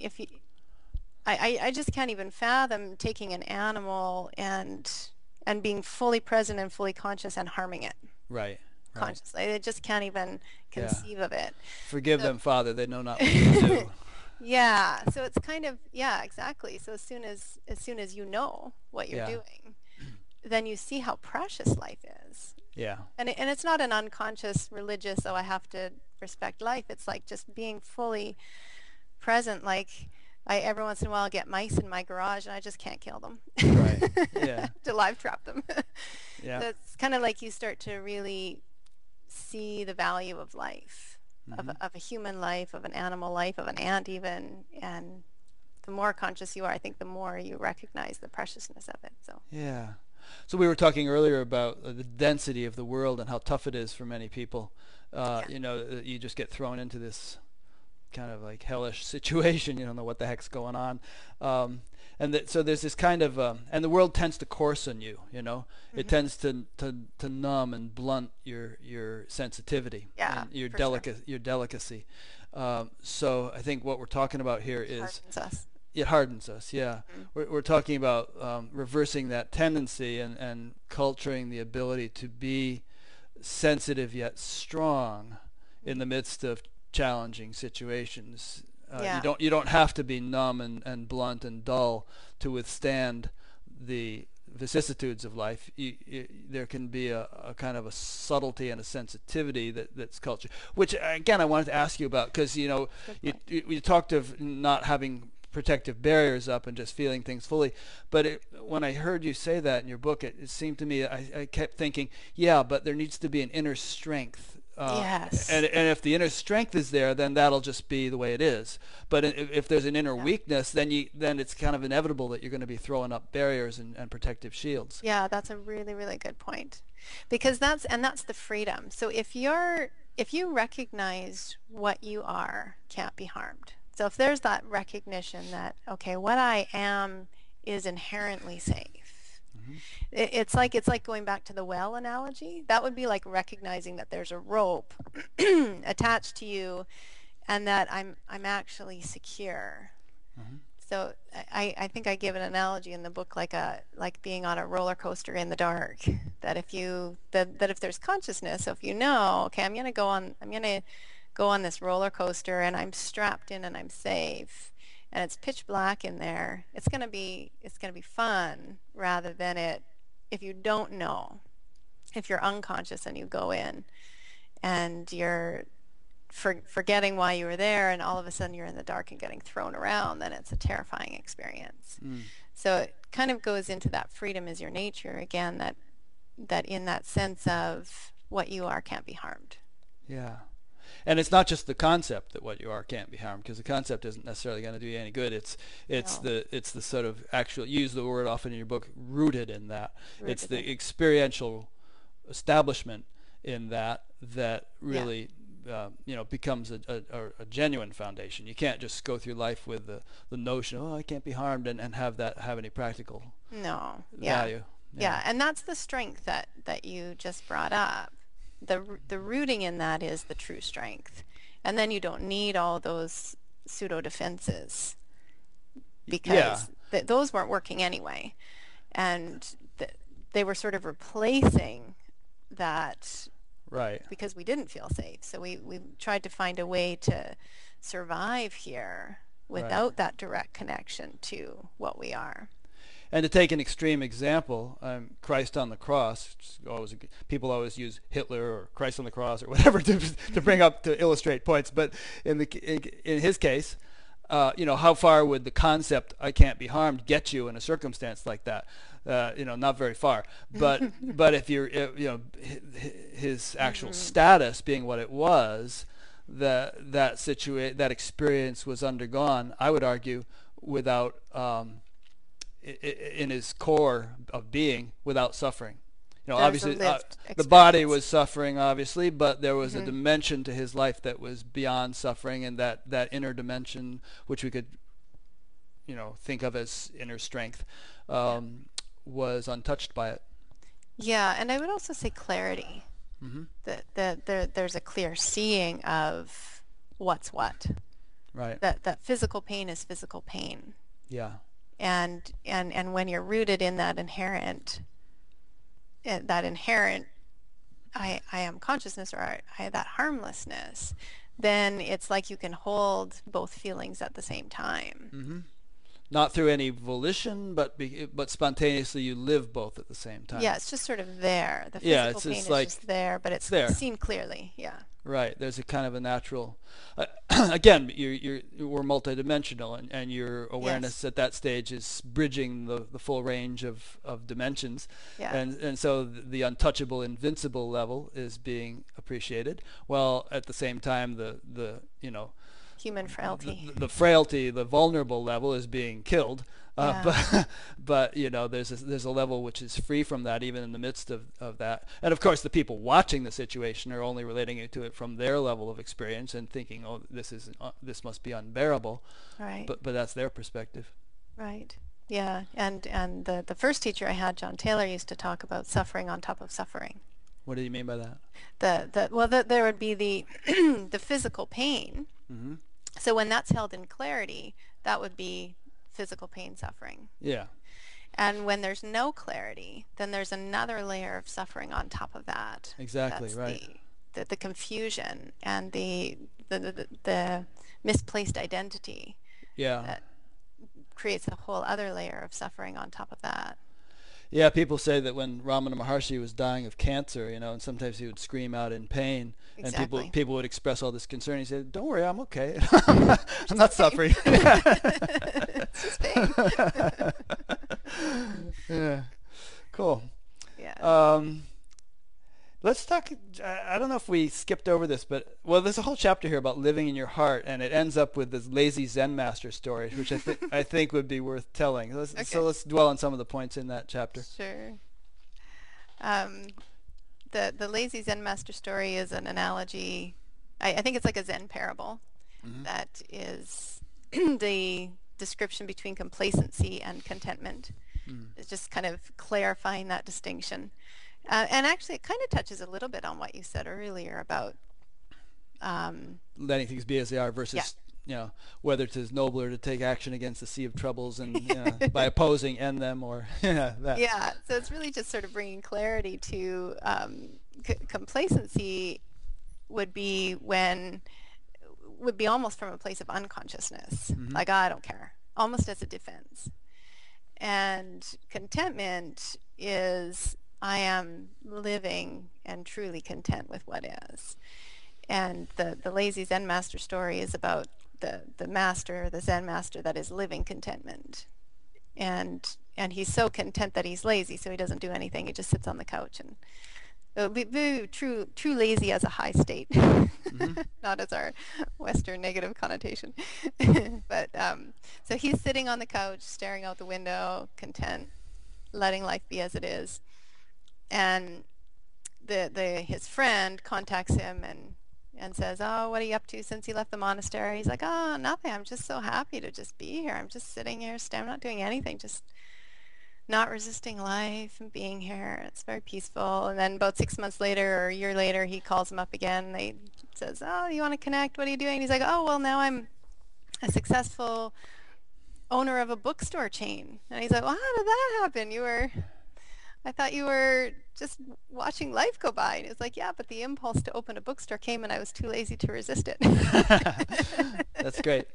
I just can't even fathom taking an animal and being fully present and fully conscious and harming it. Right. Consciously. I just can't even conceive of it. Forgive them, Father, they know not what they do. Yeah. So it's kind of, yeah, exactly. So as soon as you know what you're doing, then you see how precious life is. Yeah. And it's not an unconscious religious, I have to respect life. It's like just being fully present. Like every once in a while get mice in my garage and I just can't kill them. Right. Yeah. To live trap them. Yeah. So it's kind of like you start to really see the value of life, of a human life, of an animal life, of an ant even, and the more conscious you are, I think the more you recognize the preciousness of it. So yeah. So we were talking earlier about the density of the world and how tough it is for many people. You just get thrown into this kind of like hellish situation. You don't know what the heck's going on. So there's this kind of, and the world tends to coarsen you, It tends to numb and blunt your sensitivity, and your delicacy. So I think what we're talking about here is it hardens us. Yeah. We're talking about reversing that tendency and culturing the ability to be sensitive yet strong in the midst of challenging situations. You don't have to be numb and blunt and dull to withstand the vicissitudes of life. There can be a kind of a subtlety and a sensitivity that's culture, which again I wanted to ask you about, because you talked of not having protective barriers up and just feeling things fully, but when I heard you say that in your book, it seemed to me, I kept thinking, but there needs to be an inner strength Yes. And if the inner strength is there, then that'll just be the way it is. But if there's an inner weakness, then it's kind of inevitable that you're going to be throwing up barriers and protective shields. Yeah, that's a really, really good point. Because that's the freedom. So if you recognize what you are can't be harmed. So if there's that recognition that, okay, what I am is inherently safe. Mm-hmm. It's like going back to the well analogy. That would be like recognizing that there's a rope attached to you and that I'm actually secure. Mm-hmm. So I think I give an analogy in the book like being on a roller coaster in the dark. That if there's consciousness, so if you know, okay, I'm gonna go on this roller coaster and I'm strapped in and I'm safe and it's pitch black in there, it's gonna be fun rather than if you don't know, if you're unconscious and you go in and you're forgetting why you were there and all of a sudden you're in the dark and getting thrown around, then it's a terrifying experience. So it kind of goes into that freedom is your nature again, that in that sense of what you are can't be harmed. Yeah. And it's not just the concept that what you are can't be harmed, because the concept isn't necessarily going to do you any good. It's No. the sort of actual, you use the word often in your book, rooted in that. Rooted It's the in. experiential establishment in that really becomes a genuine foundation. You can't just go through life with the notion, oh, I can't be harmed, and have that have any practical No. value. Yeah, and that's the strength that you just brought up. The rooting in that is the true strength. And then you don't need all those pseudo defenses because those weren't working anyway. And they were sort of replacing that Right. because we didn't feel safe. So we tried to find a way to survive here without that direct connection to what we are. And to take an extreme example, Christ on the cross. People always use Hitler or Christ on the cross or whatever to bring up to illustrate points. But in his case, how far would the concept "I can't be harmed" get you in a circumstance like that? Not very far. But if you're, his actual status being what it was, that experience was undergone, I would argue, without. In his core of being, without suffering. Obviously the body was suffering, obviously, but there was a dimension to his life that was beyond suffering, and that inner dimension, which we could think of as inner strength, was untouched by it. Yeah, and I would also say clarity. That there's a clear seeing of what's what. Right. That physical pain is physical pain. Yeah. And when you're rooted in that inherent I am consciousness, or I that harmlessness, then it's like you can hold both feelings at the same time. Not through any volition, but spontaneously you live both at the same time. Yeah, it's just sort of there. The Yeah, physical pain is like just there, but it's there. seen clearly. Yeah. Right. There's a kind of a natural. Again, we're multidimensional, and your awareness at that stage is bridging the full range of dimensions, Yeah. and so the untouchable, invincible level is being appreciated, while at the same time the Human frailty. the frailty, the vulnerable level is being killed. Yeah. But there's a level which is free from that, even in the midst of that. And of course, the people watching the situation are only relating to it from their level of experience and thinking, oh, this must be unbearable. Right. But that's their perspective. Right. Yeah. And the first teacher I had, John Taylor, used to talk about suffering on top of suffering. What do you mean by that? There would be the the physical pain. So when that's held in clarity, that would be physical pain, suffering. Yeah. And when there's no clarity, then there's another layer of suffering on top of that. Exactly. That's right. The confusion and the misplaced identity. Yeah. That creates a whole other layer of suffering on top of that. Yeah, people say that when Ramana Maharshi was dying of cancer, and sometimes he would scream out in pain, Exactly. and people would express all this concern. He said, "Don't worry, I'm okay. I'm not suffering." It's just pain. Yeah, cool. Yeah. Let's talk I don't know if we skipped over this, but well, there's a whole chapter here about living in your heart, and it ends up with this lazy Zen master story, which I think would be worth telling. Okay. So let's dwell on some of the points in that chapter. Sure. Um, the lazy Zen master story is an analogy. I think it's like a Zen parable that is the description between complacency and contentment. It's just kind of clarifying that distinction. And actually, it kind of touches a little bit on what you said earlier about letting things be as they are versus, whether it is nobler to take action against the sea of troubles and by opposing end them or that. Yeah, so it's really just sort of bringing clarity to complacency would be almost from a place of unconsciousness, like, I don't care, almost as a defense. And contentment is, I am living and truly content with what is. And the lazy Zen master story is about the master, the Zen master that is living contentment. And he's so content that he's lazy, so he doesn't do anything. He just sits on the couch. And it would be true lazy as a high state, not as our Western negative connotation. But so he's sitting on the couch, staring out the window, content, letting life be as it is. And his friend contacts him and says, "Oh, what are you up to since you left the monastery?" He's like, "Oh, nothing. I'm just so happy to just be here. I'm just sitting here, I'm not doing anything, just not resisting life and being here. It's very peaceful." And then about 6 months later or a year later, he calls him up again. And he says, "Oh, you want to connect? What are you doing?" And he's like, "Oh, well, now I'm a successful owner of a bookstore chain." And he's like, "Well, how did that happen? I thought you were just watching life go by." And it's like, "Yeah, but the impulse to open a bookstore came and I was too lazy to resist it." That's great.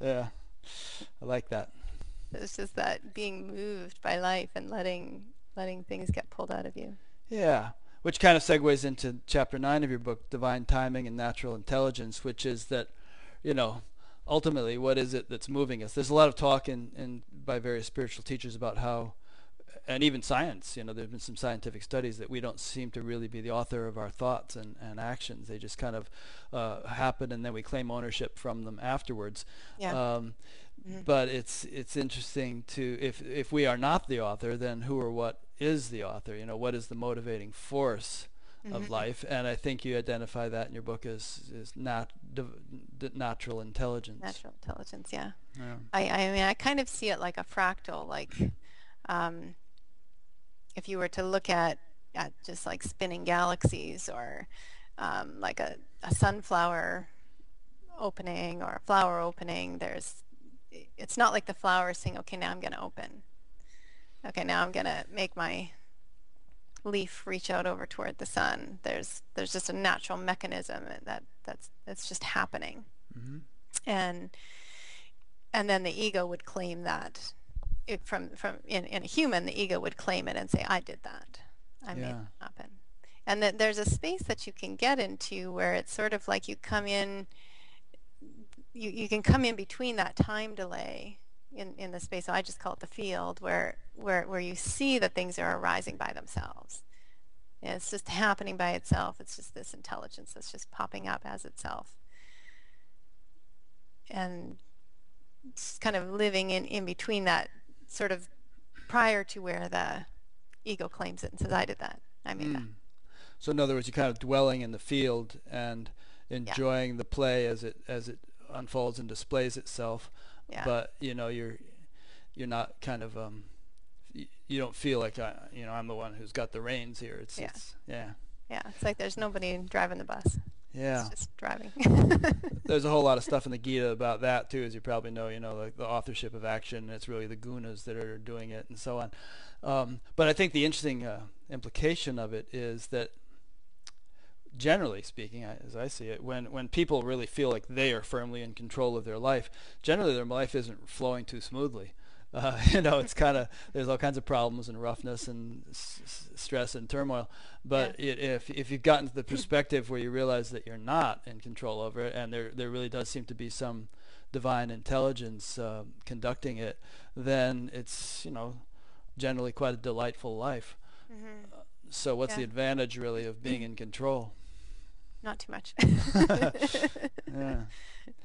Yeah, I like that. It's just that being moved by life and letting things get pulled out of you. Yeah, which kind of segues into chapter 9 of your book, Divine Timing and Natural Intelligence, which is that, ultimately, what is it that's moving us? There's a lot of talk by various spiritual teachers about how, and even science, there's been some scientific studies that we don't seem to really be the author of our thoughts and actions. They just kind of happen, and then we claim ownership from them afterwards. Yeah. But it's interesting to, if we are not the author, then who or what is the author? What is the motivating force of life? And I think you identify that in your book as natural intelligence. Natural intelligence, yeah. I mean, I kind of see it like a fractal, like if you were to look at just like spinning galaxies or like a sunflower opening or a flower opening, it's not like the flower is saying, "Okay, now I'm going to open. Okay, now I'm going to make my leaf reach out over toward the sun." There's just a natural mechanism that's just happening. And then the ego would claim that. From in a human, the ego would claim it and say, "I did that. I made it happen." And that there's a space that you can get into where it's sort of like you come in. You can come in between that time delay in the space. So I just call it the field, where you see that things are arising by themselves. It's just happening by itself. It's just this intelligence that's just popping up as itself, and it's kind of living in between that, sort of prior to where the ego claims it and says, "I did that. I made that." So in other words, you're kind of dwelling in the field and enjoying the play as it unfolds and displays itself. Yeah. But you're not kind of you don't feel like I'm the one who's got the reins here. It's like there's nobody driving the bus. Yeah. It's just driving. There's a whole lot of stuff in the Gita about that too, as you probably know. Like the authorship of action. It's really the gunas that are doing it, and so on. But I think the interesting implication of it is that, generally speaking, as I see it, when people really feel like they are firmly in control of their life, generally their life isn't flowing too smoothly. It's kind of, there's all kinds of problems and roughness and stress and turmoil. But if you've gotten to the perspective where you realize that you're not in control over it, and there really does seem to be some divine intelligence conducting it, then it's generally quite a delightful life. Hmm. So what's the Yeah. advantage really of being in control? Not too much. Yeah.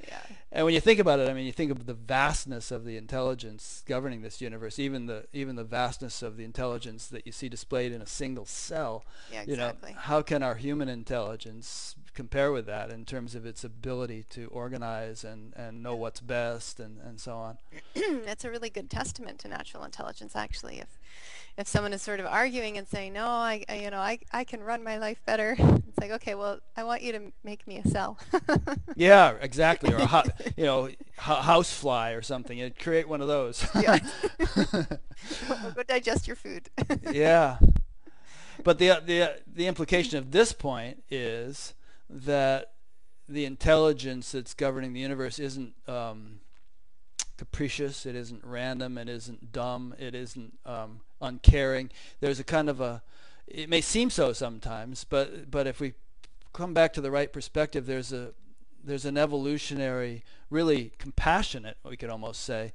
Yeah. And when you think about it, I mean, you think of the vastness of the intelligence governing this universe, even the vastness of the intelligence that you see displayed in a single cell. Yeah, You know, exactly. how can our human intelligence compare with that in terms of its ability to organize and know what's best and so on? It's a really good testament to natural intelligence, actually. If someone is sort of arguing and saying, "No, I can run my life better," it's like, okay, well, I want you to make me a cell. Yeah, exactly. Or a housefly or something. You'd create one of those. Yeah. Go digest your food. Yeah. But the implication of this point is that the intelligence that's governing the universe isn't capricious. It isn't random. It isn't dumb. It isn't uncaring. There's a kind of a. It may seem so sometimes, but if we come back to the right perspective, there's an evolutionary, really compassionate, we could almost say.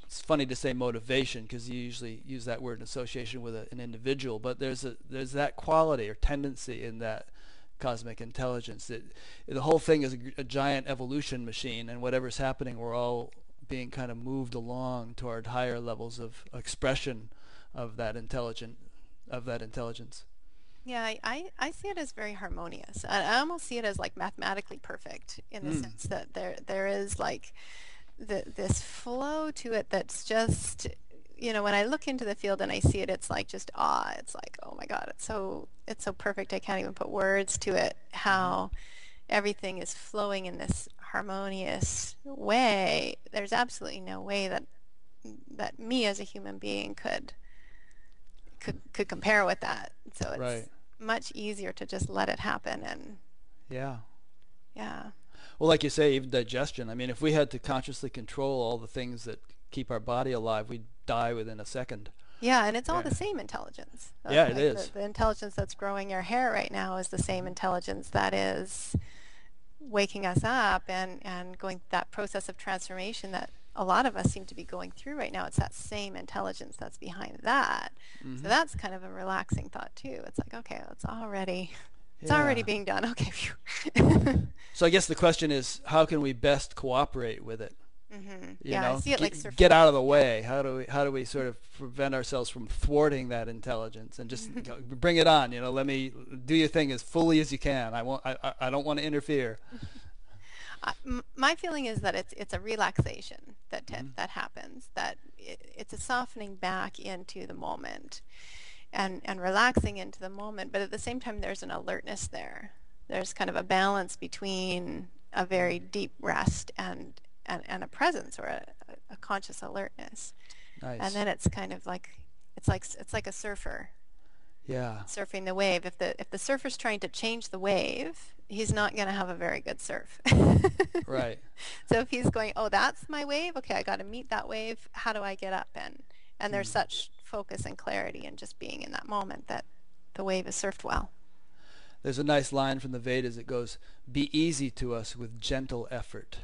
It's funny to say motivation because you usually use that word in association with an individual, but there's that quality or tendency in that cosmic intelligence that the whole thing is a giant evolution machine, and whatever's happening, we're all being kind of moved along toward higher levels of expression of that intelligence. Yeah, I see it as very harmonious. I almost see it as like mathematically perfect in the Mm, sense that there is like this flow to it that's just, when I look into the field and I see it, it's like just awe. It's like, oh my God, it's so perfect. I can't even put words to it, mm-hmm. how everything is flowing in this harmonious way. There's absolutely no way that me as a human being could compare with that. So Right. it's much easier to just let it happen and Yeah. yeah. Well, like you say, even digestion. I mean, if we had to consciously control all the things that keep our body alive, we'd die within a second. Yeah, and it's all Yeah. the same intelligence. Yeah, it Like the, is. the intelligence that's growing your hair right now is the same intelligence that is waking us up and going that process of transformation that a lot of us seem to be going through right now. It's that same intelligence that's behind that. So Mm-hmm. that's kind of a relaxing thought too. It's like, okay, it's already Yeah. being done. Okay. Phew. So I guess the question is, how can we best cooperate with it? You Yeah, I know, see it like get surfing. out of the Yeah. way. How do we sort of prevent ourselves from thwarting that intelligence and just bring it on? You know, let me do your thing as fully as you can. I don't want to interfere. My feeling is that it's a relaxation Hmm. that happens, that it's a softening back into the moment and relaxing into the moment, but at the same time there's an alertness there. There's kind of a balance between a very deep rest and a presence or a conscious alertness. And Nice. then it's kind of like it's like a surfer Yeah. surfing the wave. If the surfer's trying to change the wave, he's not going to have a very good surf. Right. So if he's going, oh, that's my wave. Okay, I got to meet that wave. How do I get up? And there's Hmm. such focus and clarity and just being in that moment that the wave is surfed well. There's a nice line from the Vedas that goes, "Be easy to us with gentle effort."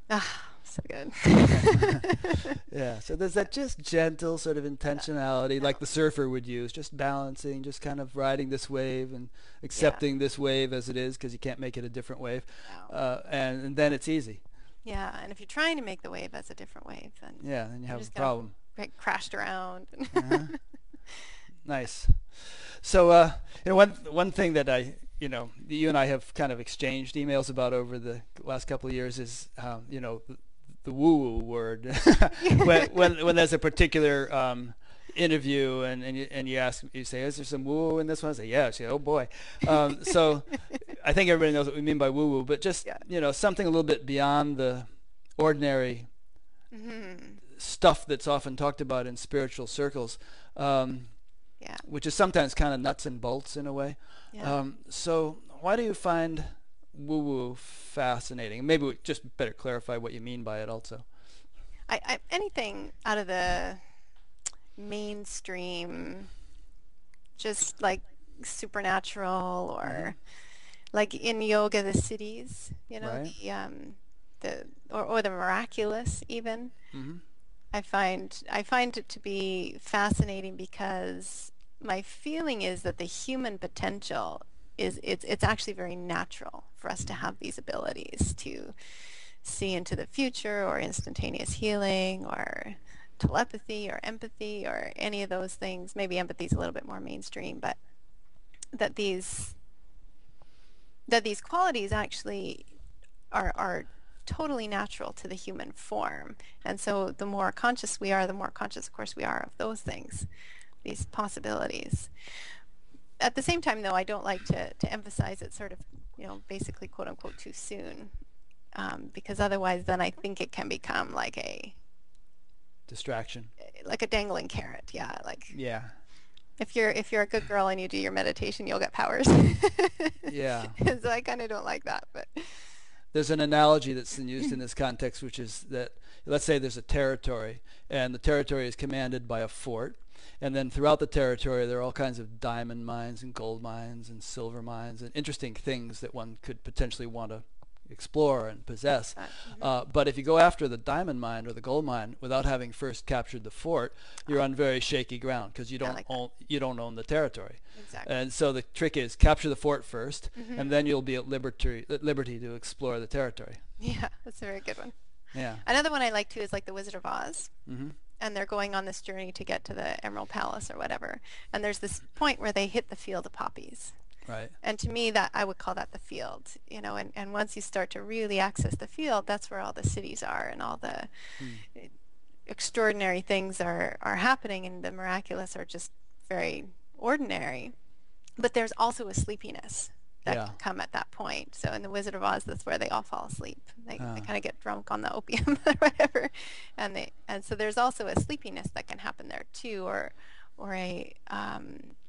Ah, so good. Yeah, so there's that just gentle sort of Yeah, intentionality, no, like the surfer would use, just balancing, just kind of riding this wave and yeah, accepting this wave as it is because you can't make it a different wave, no. and then it's easy. Yeah, and if you're trying to make the wave as a different wave, then Yeah, then you you're have a just gonna problem. get crashed around. Uh-huh. Nice. So, one thing that you and I have kind of exchanged emails about over the last couple of years is, the woo-woo word. When there's a particular interview and you say, is there some woo-woo in this one? I say, yeah. She said, oh boy. So I think everybody knows what we mean by woo-woo, but just, Yeah. something a little bit beyond the ordinary Hmm. stuff that's often talked about in spiritual circles. Um, Yeah. which is sometimes kind of nuts and bolts in a way. Yeah. So why do you find woo-woo fascinating? Maybe we just better clarify what you mean by it also. Anything out of the mainstream, just like supernatural Hmm. or like in yoga, the cities, Right? the or the miraculous even. Hmm. I find it to be fascinating because my feeling is that the human potential is it's actually very natural for us to Hmm. have these abilities to see into the future or instantaneous healing or telepathy or empathy or any of those things. Maybe empathy is a little bit more mainstream, but that these qualities actually are totally natural to the human form. And so the more conscious we are, the more conscious, of course, we are of those things, these possibilities. At the same time, though, I don't like to emphasize it sort of, basically, quote unquote, too soon, because otherwise then I think it can become Distraction. like a dangling carrot. Yeah, like Yeah. if you're a good girl and you do your meditation, you'll get powers. Yeah. So I kind of don't like that, but There's an analogy that's used in this context, which is that let's say there's a territory, and the territory is commanded by a fort, and then throughout the territory there are all kinds of diamond mines and gold mines and silver mines and interesting things that one could potentially want to explore and possess. mm-hmm. But if you go after the diamond mine or the gold mine without having first captured the fort, you're on very shaky ground because I like that. you don't own the territory. Exactly. And so the trick is capture the fort first, Mm-hmm. and then you'll be at liberty to explore the territory. Yeah, that's a very good one. Yeah. Another one I like too is like the Wizard of Oz. Hmm. And they're going on this journey to get to the Emerald Palace or whatever. And there's this point where they hit the field of poppies. Right. And to me, that I would call that the field, and once you start to really access the field, that's where all the cities are and all the Hmm. extraordinary things are happening, and the miraculous are just very ordinary. But there's also a sleepiness that Yeah. can come at that point. So in the Wizard of Oz, that's where they all fall asleep. They Uh, kind of get drunk on the opium or whatever, and so there's also a sleepiness that can happen there too, or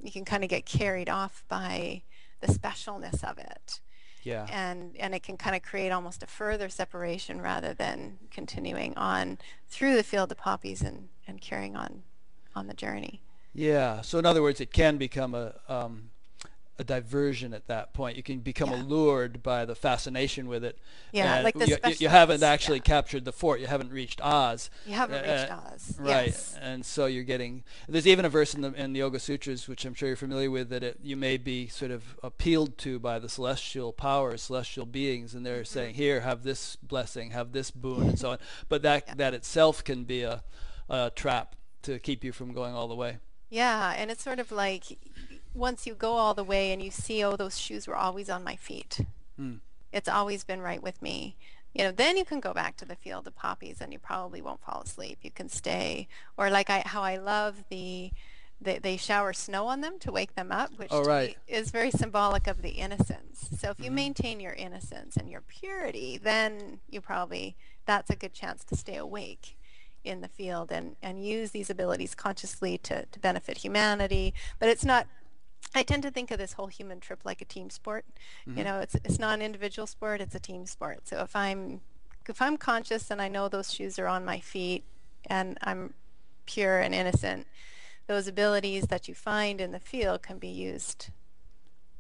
you can kind of get carried off by the specialness of it, yeah. and it can kind of create almost a further separation rather than continuing on through the field of poppies and carrying on the journey. Yeah. So in other words, it can become a diversion at that point. You can become Yeah, allured by the fascination with it, yeah, and like the you haven't specialness. actually Yeah, captured the fort. You haven't reached Oz. you Uh, haven't uh, reached Oz. right, Yes. and so you're getting. There's even a verse in the Yoga Sutras, which I'm sure you're familiar with, that you may be sort of appealed to by the celestial powers, celestial beings, and they're Hmm. saying, "Here, have this blessing, have this boon," and so on. But that Yeah. that itself can be a trap to keep you from going all the way. Yeah, and it's sort of like once you go all the way and you see, oh, those shoes were always on my feet. Hmm. It's always been right with me. Then you can go back to the field of poppies and you probably won't fall asleep. You can stay. Or like how I love they shower snow on them to wake them up, which Oh, to right. me is very symbolic of the innocence. So if you Hmm. maintain your innocence and your purity, then that's a good chance to stay awake in the field and use these abilities consciously to benefit humanity. But it's not, I tend to think of this whole human trip like a team sport. Hmm. It's not an individual sport, it's a team sport. So if I'm conscious and I know those shoes are on my feet and I'm pure and innocent, those abilities that you find in the field can be used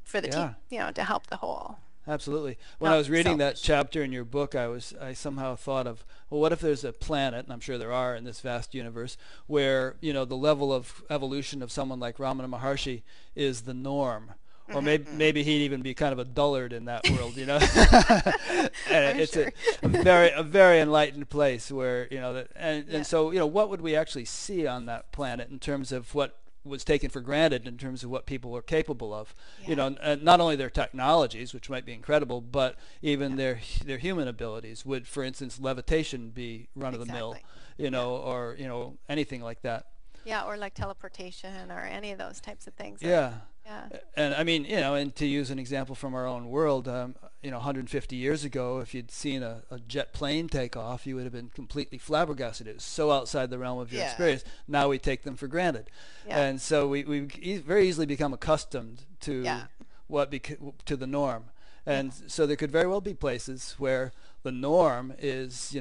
for the team, Yeah. to help the whole, Absolutely. When I not was reading that selfish. chapter in your book, I somehow thought of, well, what if there's a planet, and I'm sure there are in this vast universe, where the level of evolution of someone like Ramana Maharshi is the norm, or Hmm. maybe he'd even be kind of a dullard in that world, and I'm it's sure. a very enlightened place where and Yeah, so what would we actually see on that planet in terms of what was taken for granted in terms of what people were capable of, yeah, and not only their technologies, which might be incredible, but even yeah, their human abilities. Would, for instance, levitation be run of the mill, exactly. Yeah. or anything like that? Yeah, or like teleportation or any of those types of things are, Yeah. yeah. And I mean, and to use an example from our own world, 150 years ago, if you'd seen a jet plane take off, you would have been completely flabbergasted. It was so outside the realm of your Yeah. experience. Now we take them for granted, Yeah. and so we very easily become accustomed Yeah. to to the norm, Yeah. and so there could very well be places where the norm is,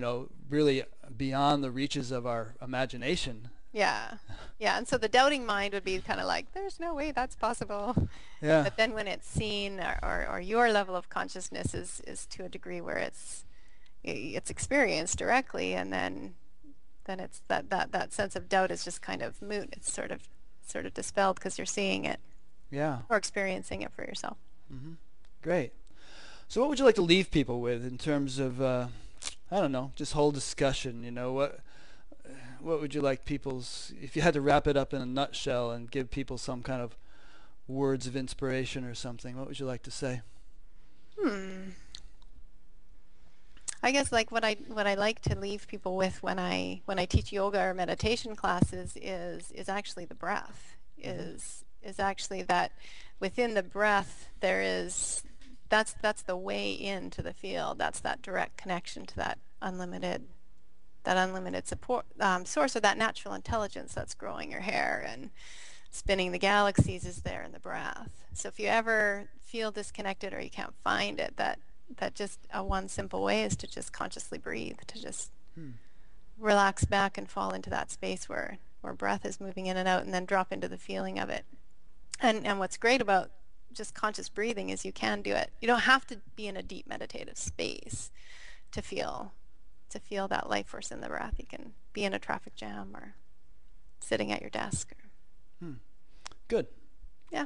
really beyond the reaches of our imagination. Yeah. Yeah. And so the doubting mind would be kind of like, there's no way that's possible. Yeah. But then when it's seen, or your level of consciousness is to a degree where it's experienced directly, and then then it's that sense of doubt is just kind of moot. It's sort of dispelled because you're seeing it Yeah. or experiencing it for yourself. Hmm. Great. So what would you like to leave people with in terms of, I don't know, just whole discussion? What would you like people's, if you had to wrap it up in a nutshell and give people some kind of words of inspiration or something, what would you like to say? I guess like what I like to leave people with when I teach yoga or meditation classes is actually the breath. Is actually that within the breath there is that's the way into the field. That's that direct connection to that unlimited support source, or that natural intelligence that's growing your hair and spinning the galaxies is there in the breath. So if you ever feel disconnected or you can't find it, that just one simple way is to just consciously breathe, to just relax back and fall into that space where breath is moving in and out, and then drop into the feeling of it. And what's great about just conscious breathing is you can do it. You don't have to be in a deep meditative space to feel that life force in the breath. You can be in a traffic jam or sitting at your desk. Good. Yeah.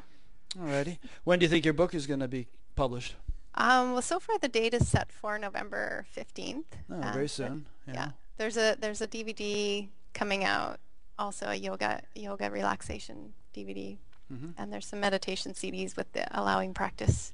Alrighty. When do you think your book is going to be published? Well, so far the date is set for November 15th. Oh, very soon. Yeah. There's a DVD coming out, also a yoga relaxation DVD, and there's some meditation CDs with the allowing practice.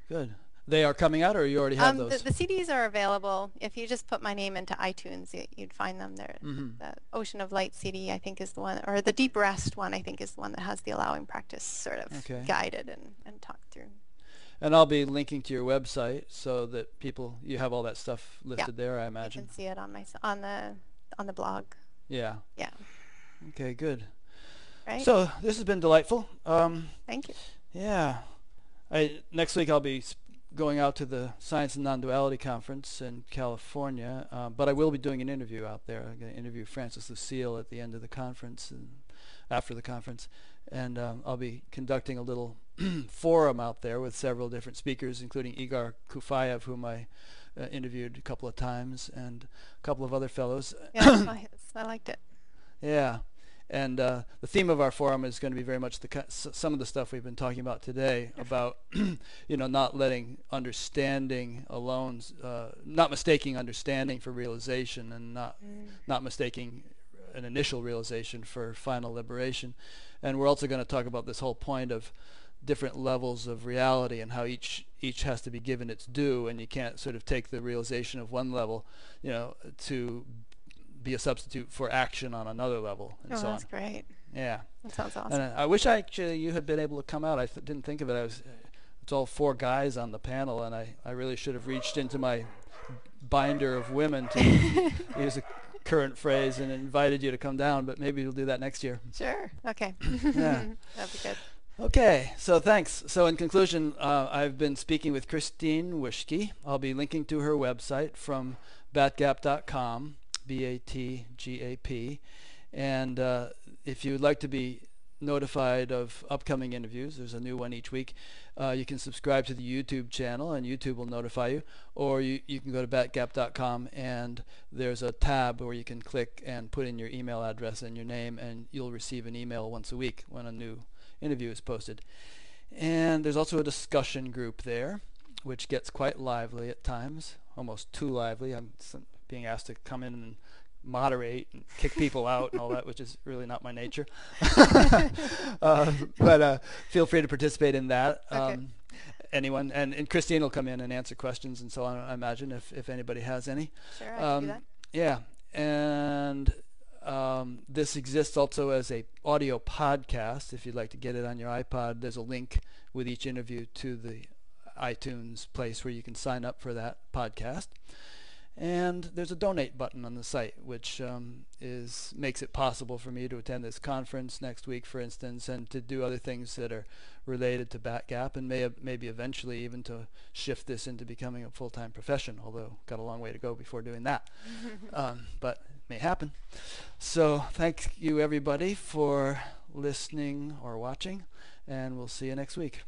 Good. They are coming out, or you already have those? The CDs are available. If you just put my name into iTunes, you'd find them there. The Ocean of Light CD, I think, is the one, or the Deep Rest one, I think, is the one that has the allowing practice sort of guided and talked through. And I'll be linking to your website so that you have all that stuff listed there, I imagine. You can see it on the blog. Yeah. Yeah. Okay, good. Right. So this has been delightful. Thank you. Yeah. Next week I'll be going out to the Science and Non-Duality Conference in California, but I will be doing an interview out there. I'm going to interview Francis Lucille at the end of the conference and after the conference, and I'll be conducting a little forum out there with several different speakers, including Igor Kufayev, whom I interviewed a couple of times, and a couple of other fellows. Yeah, I liked it. Yeah. And the theme of our forum is going to be very much some of the stuff we've been talking about today about, not letting understanding alone, not mistaking understanding for realization, and not mistaking an initial realization for final liberation. And we're also going to talk about this whole point of different levels of reality and how each has to be given its due, and you can't sort of take the realization of one level, to be a substitute for action on another level, and so on. That's great. Yeah. That sounds awesome. And I wish you had been able to come out. I didn't think of it. It's all 4 guys on the panel, and I really should have reached into my binder of women to use a current phrase and invited you to come down, but maybe we'll do that next year. Sure. Okay. Yeah. That'd be good. Okay, so thanks. So in conclusion, I've been speaking with Christine Wishke. I'll be linking to her website from batgap.com, BATGAP. And if you would like to be notified of upcoming interviews, there's a new one each week, you can subscribe to the YouTube channel and YouTube will notify you, or you can go to batgap.com and there's a tab where you can click and put in your email address and your name, and you'll receive an email once a week when a new interview is posted. And there's also a discussion group there, which gets quite lively at times, almost too lively. I'm being asked to come in and moderate and kick people out and all that, which is really not my nature. But feel free to participate in that. Okay. Anyone, and Christine will come in and answer questions and so on, I imagine, if anybody has any. Sure, I can do that. Yeah, and this exists also as a audio podcast. If you'd like to get it on your iPod, there's a link with each interview to the iTunes place where you can sign up for that podcast. And there's a donate button on the site, which makes it possible for me to attend this conference next week, for instance, and to do other things that are related to BatGap, and maybe eventually even to shift this into becoming a full-time profession, although got a long way to go before doing that. But it may happen. So thank you, everybody, for listening or watching, and we'll see you next week.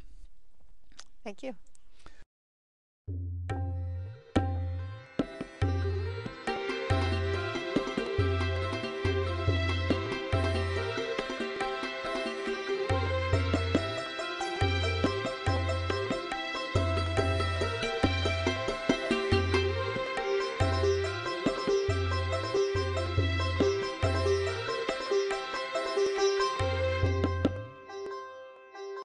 Thank you.